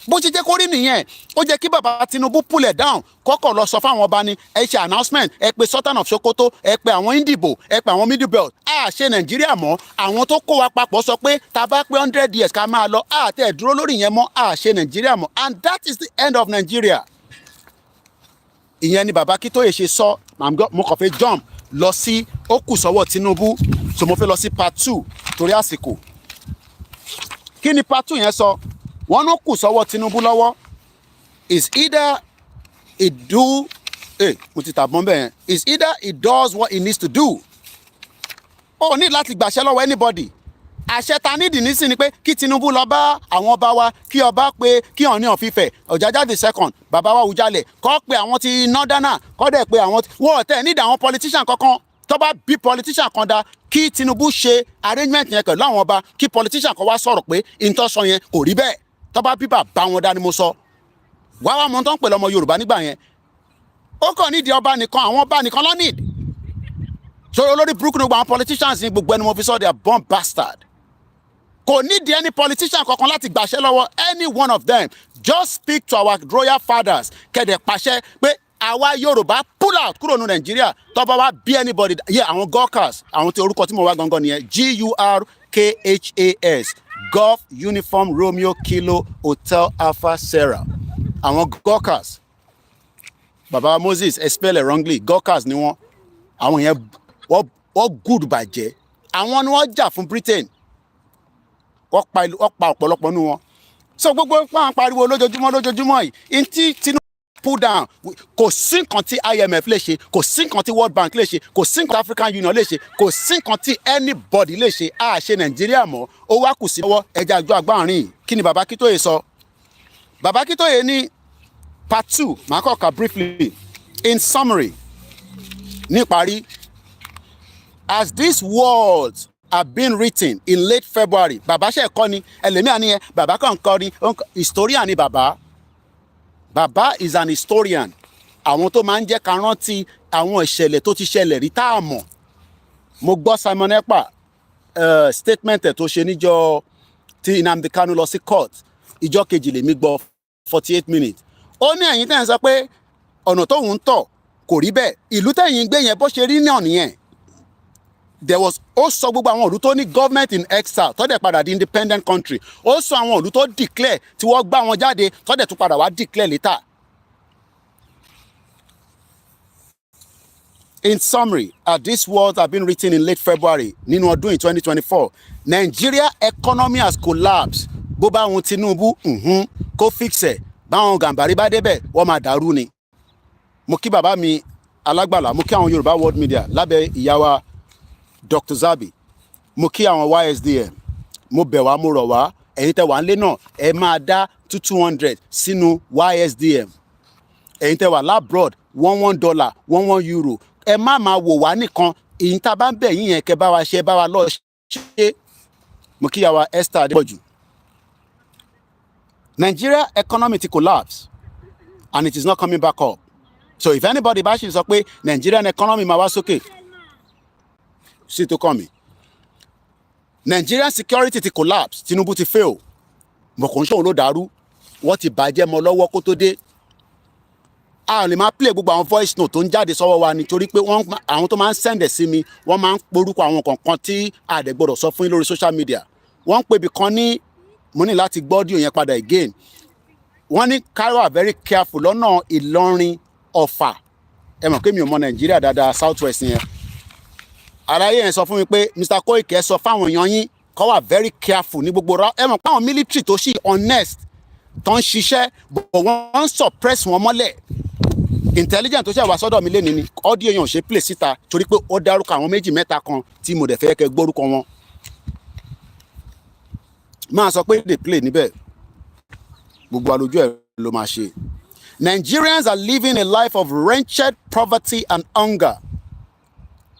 Speaker 1: bó ṣe jẹ́ kó rí nìyẹn ó jẹ́ kí bàbá Tinubu pull it down kọ́kọ́ lọ sọ fáwọn ọba ni ẹ ṣe announcement ẹ pe Sultan of Sokoto ẹ pe àwọn Indibo ẹ pe àwọn Middle Belt ṣe Nàìjíríà mọ́ àwọn tó kó wa papọ̀ sọ pé tá a bá pé 100 years ká máa lọ tẹ̀ dúró lórí yẹn mọ́ ṣe Nàìjíríà mọ́ and that is the end of Nigeria. Ìyẹn ni bàbá Akintoye ṣe sọ mo kàn fẹ́ jump lọ sí ó kù sọ́wọ́ Tinubu so mo fẹ́ lọ sí part 2 torí àsìkò kí ni part 2 yẹn sọ wọ́n ló kù sọ́wọ́ Tinubu lọ́wọ́ is either it do mo ti tàbọn bẹ́ẹ̀ is either it does what it needs to do ó ní láti gbàṣẹ lọ́wọ́ anybody àṣẹ ta nídìí nísìn ni pé kí Tinubu lọ bá àwọn ọba wa kí ọba pé kí Ọọ̀ni of Ifẹ̀ Ọ̀jájá the second bàbá wa Awùjalẹ̀ kọ́ pé àwọn ti northerner kọ́ dẹ̀ pé àwọn wọ́n tẹ̀ nídìí àwọn politician kankan tó bá bí politician kan dá kí Tinubu ṣe arrangement yẹn pẹ̀lú àwọn ọba kí politician kan wá sọ̀rọ̀ pé ìtọ́sọ yẹn kò rí bẹ́ẹ̀ tó bá bí bàbá wọn dá ni mo sọ wá mọ tó ń pè lọ́mọ Yorùbá nígbà yẹn ó kàn nídìí ọba nìkan àwọn ọba nìkan ló need so olórí burúkú ní gbogbo àwọn politicians ní gbogbo ẹni mo fi sọ they are born bastard kò nídìí any politician kankan láti gbàṣẹ lọ́wọ́ any one of them just speak to our royal fathers kẹ̀dẹ̀ pàṣẹ pé àwa Yorùbá pull out kúrò ní Nàìjíríà tó bá wá bí anybody yẹ àwọn Gurkhas àwọn tí orúkọ tí mo wá gangan nìyẹn GURKHAS Golf Uniform Romeo Kilo Hotel Alpha Sarah àwọn Gurkhas baba Moses expel wrongly Gurkhas ni wọ́n àwọn yẹn wọ́n good bàjẹ́ àwọn ni wọ́n jà fún Britain wọ́n pa ọ̀pọ̀lọpọ̀ nínú wọn so gbogbo wọn pariwo lójoojúmọ́ yìí ntí Tinubu pull down kò sí nǹkan tí IMF lè ṣe kò sí nǹkan tí World Bank lè ṣe kò sí nǹkan tí African Union lè ṣe kò sí nǹkan tí anybody lè ṣe ṣe Nàìjíríà mọ́ ó wá kù sí lọ́wọ́ ẹja àjọ àgbáàrin kí ni bàbá Akintoye sọ bàbá Akintoye ní part 2 màá kọ́ ka briefly in summary níparí as these words are being written in late February bàbá ṣe kọ́ ni ẹlẹ́mìí àníyẹn bàbá kan kọ́ ni historian ni bàbá is an historian àwọn tó máa ń jẹ́ ká rántí àwọn ìṣẹ̀lẹ̀ tó ti ṣẹlẹ̀ rí tá a mọ̀ mo gbọ́ Simon Ekpa statement ẹ̀ tó ṣe níjọ́ tí Nnamdi Kanu lọ sí court ìjọ́ kejì lèmi gbọ́ 48 minutes ó ní ẹ̀yin tẹ́ ń sọ pé ọ̀nà tóun ń tọ̀ kò rí bẹ́ẹ̀ ìlú tẹ̀yin gbé yẹn bó ṣe rí náà nìyẹn there was ó sọ gbogbo àwọn ìlú tó ní government in exile tó dẹ̀ padà di independent country ó sọ àwọn ìlú tó declare tí wọ́n gbá wọn jáde tó dẹ̀ tún padà wá declare later. In summary, these words have been written in late February nínú ọdún in 2024 Nigeria economy has collapsed bó bá wọn Tinubu kó fix ẹ̀ báwọn Gàmbàrí bá débẹ̀ wọ́n máa dàrú ni. Mo kí bàbá mi alágbàlá mo kí àwọn Yorùbá World Media lábẹ́ ìyá wa Dr. Zabi mo kí àwọn YSDM mo bẹ̀ wá mo rọ̀ wá ẹ̀yin tẹ́ wà nílé náà ẹ máa dá 200 sínú YSDM ẹ̀yin tẹ́ wà labroad $1 €1 ẹ má máa wò wá nìkan ìyìn tá a bá ń bẹ̀ yín yẹn kẹ́ bá wa ṣe bá wa lọ ṣe mo kí àwa Esther Adebanji. Nigeria economy ti collapse and it is not coming back up so if anybody bá ṣe sọ pé Nigerian economy máa wá sókè sí tó kàn mí Nigerian security ti collapse Tinubu ti fail mo kò ń ṣòwò ló dàrú wọ́n ti bàjẹ́ mọ́ lọ́wọ́ kó tó dé a lè máa play gbogbo àwọn voice note tó ń jáde sọ́wọ́ wa nítorí pé àwọn tó máa ń send ẹ̀ sí mi wọ́n máa ń porúkọ àwọn kọ̀ọ̀kan tí àdẹ̀gbọ́dọ̀ sọ fún yín lórí social media wọ́n ń pè bí kan ní mo ní láti gbọ́ audio yẹn padà again wọ́n ní káwà very careful lọ́nà Ìlọrin Ọ̀fà ẹ mọ̀ pé mi ò mọ Nàìjíríà dáadáa south west yẹn aráyé yẹn sọ fún mi pé Mr. Koiki ẹ sọ fáwọn èèyàn yín kó wà very careful ní gbogbo ra ẹ mọ̀ pé àwọn military tó ṣì honest tó ń ṣiṣẹ́ but wọ́n ń suppress wọn mọ́lẹ̀ intelligent tó ṣe wá sọ́dọ̀ mi lénìí ni audio yẹn ò ṣe play síta torí pé ó dárúkọ àwọn méjì mẹ́ta kan tí mo dẹ̀ fẹ́ kẹ́ gbórúkọ wọn máa sọ pé they play níbẹ̀ gbogbo àlójú ẹ̀ ló máa ṣe. Nigerians are living a life of wretched poverty and hunger.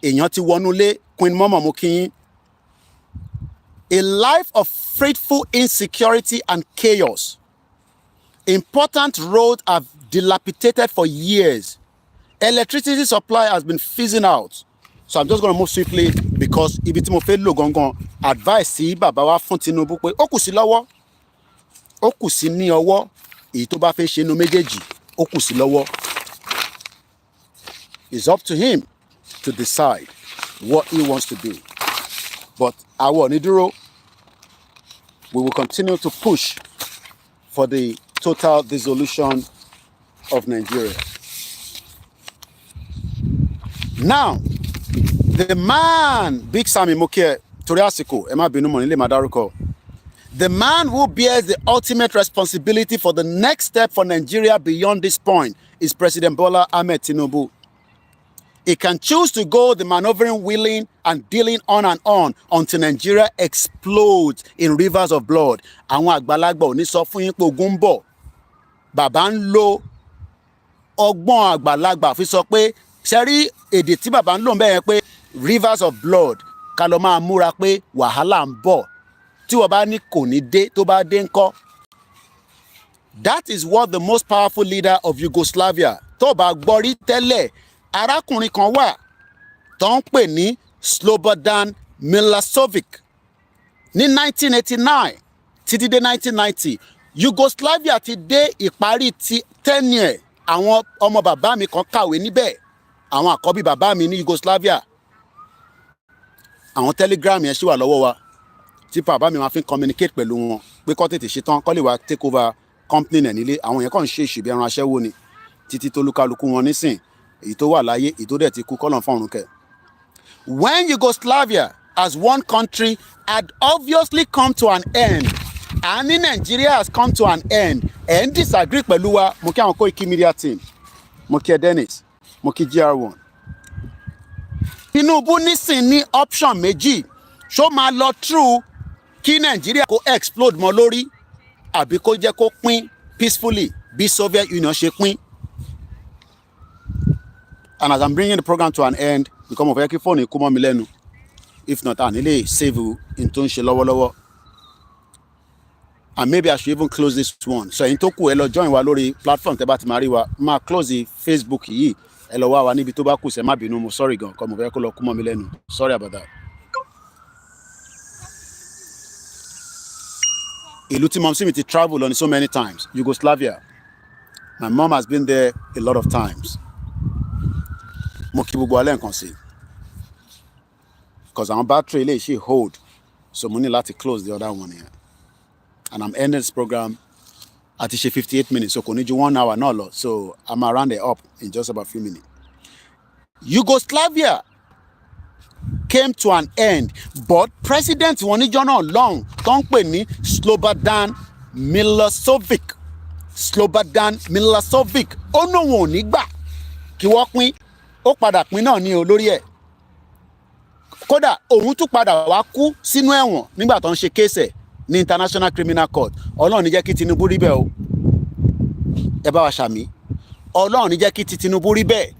Speaker 1: Èèyàn ti wọnúlé Queen Momo mo kí yín. A life of fretful insecurity and chaos. Important roads have dilapidated for years. Electricity supply has been fizzing out. So I'm just going to move swiftly because ibi tí mo fẹ́ lò gangan advice sí bàbá wa fún Tinubu pé ó kù sí lọ́wọ́. Ó kù sí ní ọwọ́ èyí tó bá fẹ́ ṣe inú méjèèjì ó kù sí lọ́wọ́. It's up to him to decide what he wants to do. But àwọn onídúró, we will continue to push for the total dissolution of Nigeria. Now, the man, Big Sammy Mokie, torí àsìkò, ẹ má bínú mọ́ nílé máa dárúkọ. The man who bears the ultimate responsibility for the next step for Nigeria beyond this point is President Bola Ahmed Tinubu. He can choose to go the maneuvering, wheeling, and dealing on and on until Nigeria explodes in rivers of blood. Àwọn àgbàlagbà ò ní sọ fún yín pé ogun ń bọ̀. Bàbá ń lo ọgbọ́n àgbàlagbà fi sọ pé ṣẹ́rí èdè tí bàbá ń lò ń bẹ̀rẹ̀ pé rivers of blood ká lọ máa múra pé wàhálà ń bọ̀. Tí wọ́n bá ní kò ní dé tó bá dé ńkọ́. That is what the most powerful leader of Yugoslavia tó bá gbọ́ rí tẹ́lẹ̀ arákùnrin kan wà tó ń pè ní Slobodan Milosevic ní 1989 títí dé 1990 Yugoslavia ti dé ìparí ti tenure. Àwọn ọmọ bàbá mi kan kàwé níbẹ̀ àwọn àkọ́bí bàbá mi ní Yugoslavia àwọn telegram yẹn ṣì wà lọ́wọ́ wa tí bàbá mi máa fi communicate pẹ̀lú wọn pé kó tètè ṣetán kó lè wá take over company nẹ̀ nílé àwọn yẹn kàn ń ṣe ìṣèbí ẹran aṣẹ́wó ni títí tó lúkálukú wọn nísìn èyí tó wà láyé èyí tó dẹ̀ ti kú kọ́lọ̀ fọ́run kẹ̀. When Yugoslavia as one country had obviously come to an end and Nigeria has come to an end ẹ̀ ń disagree pẹ̀lú wa mo kí àwọn Koikimedia team mo kí ẹ Dennis mo kí GR1. Tinubu nísìn ní option méjì ṣó máa lọ through kí Nigeria kó explode mọ́ lórí àbí kó jẹ́ kó pín peacefully bí Soviet Union ṣe pín. And as I'm bringing the program to an end because mo fẹ́ kí fóònù kú mọ́ mi lẹ́nu if not I nílé save in tó ń ṣe lọ́wọ́lọ́wọ́ and maybe I should even close this one so ẹ̀yin tó kù ẹ lọ join wa lórí platform tẹ́ bá ti máa rí wa máa close the Facebook yìí ẹ lọ wá wa níbi tó bá kù sẹ́ má bínú mo sorry gan kọ́ mo fẹ́ kó lọ kú mọ́ mi lẹ́nu sorry about that. Ìlú tí mom sí mi ti travel on so many times Yugoslavia my mom has been there a lot of times. Mo kí gbogbo alẹ́ nǹkan sí because àwọn battery lè ṣe hold so mo ní láti close the other one here and I'm ending this program àti ṣe 58 minutes so kò ní ju 1 hour náà lọ so I'm round it up in just about a few minutes. Yugoslavia came to an end but president wọn níjọ́ náà long tó ń pè ní Slobodan Milosevic ó náà wọn ò ní gbà kí wọ́n pín ó padà pín náà ní olórí ẹ̀ kódà òun tún padà wá kú sínú ẹ̀wọ̀n nígbà tó ń ṣe kéèsẹ̀ ní International Criminal Court Ọlọ́run ní jẹ́ kí Tinubu rí bẹ́ẹ̀ o ẹ bá wa ṣàmì Ọlọ́run ní jẹ́ kí Tinubu rí bẹ́ẹ̀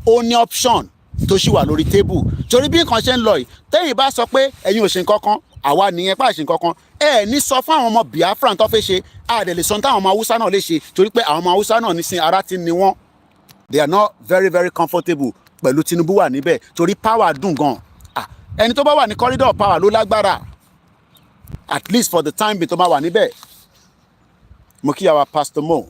Speaker 1: ó ní option tó ṣì wà lórí table torí bí nǹkan ṣe ń lọ yìí tẹ́yìn bá sọ pé ẹ̀yin ò ṣe nǹkan kan àwa nìyẹn pa ṣe nǹkan kan ẹ ní sọ fún àwọn ọmọ Biafra tó fẹ́ ṣe àdèlè sọ táwọn ọmọ Haúsá náà lè ṣe torí pé àwọn ọmọ Haúsá náà nísìn ara ti ní wọn they are not very very comfortable pẹ̀lú Tinubu wà níbẹ̀ torí power dùn gan ẹni tó bá wà ní corridor power ló lágbára at least for the time bí tó bá wà níbẹ̀ mo kí àwa Pastor Mo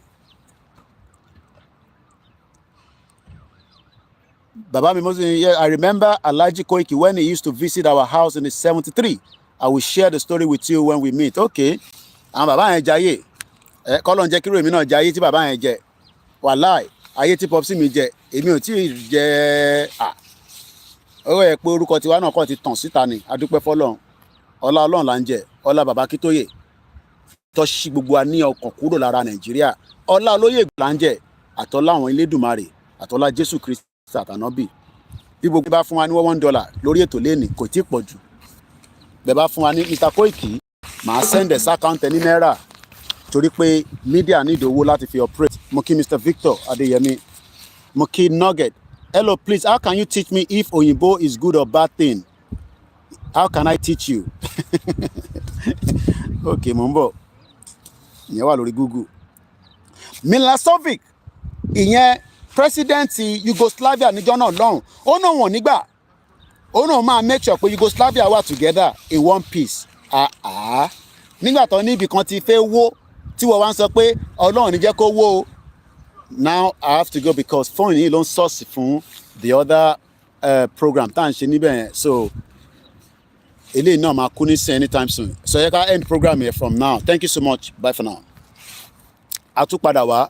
Speaker 1: bàbá mi mostly yeah, I remember Alhaji Koiki when he used to visit our house in the 73 I will share the story with you when we meet okay àwọn bàbá yẹn jayé kọ́lọ́n jẹ́ kíró èmi náà jayé tí bàbá yẹn jẹ wàláì ayé tí popsi mi jẹ èmi ò tí ì jẹ ó yẹ pé orúkọ tiwa náà kọ́ ti tàn síta ni adúpẹ́ fọlọ́run ọlá Ọlọ́run là ń jẹ ọlá bàbá Akintoye tó ṣí gbogbo wa ní ọkàn kúrò lára Nàìjíríà ọlá olóyè là ń jẹ àtọ́lá àwọn Elédùmarè àtọ́lá Jésù Kristi àtànábì bí gbogbo bá fún wa ní $1 lórí ètò lẹ́nìí kò tí ì pọ̀ jù bẹ́ẹ̀ bá fún wa ní Mr. Koiki màá send ẹ̀ sákàǹtì ní náírà torí pé media need owó láti fi operate. Mo kí Mr. Victor Adeyemi, mo kí Nugget. Hello, please, how can you teach me if Oyinbo is good or bad thing? How can I teach you? Okay, mo ń bọ̀. Ìyẹn wà lórí Google. Milosevic, ìyẹn president Yugoslavia níjọ́ náà lọ́hùn. Ó náà wọ̀n nígbà. Ó náà máa make sure pé Yugoslavia wà together in one piece. Nígbà tó ní ibì kan ti fẹ́ wó tí wọ́n wá ń sọ pé Ọlọ́run ní jẹ́ kó wó o. Now I have to go because phone yìí ló ń source fún the other program tá à ń ṣe níbẹ̀ yẹn. So eléyìí náà máa kú ní sin anytime soon. So yẹ ká end program here from now. Thank you so much. Bye for now. A tún padà wá.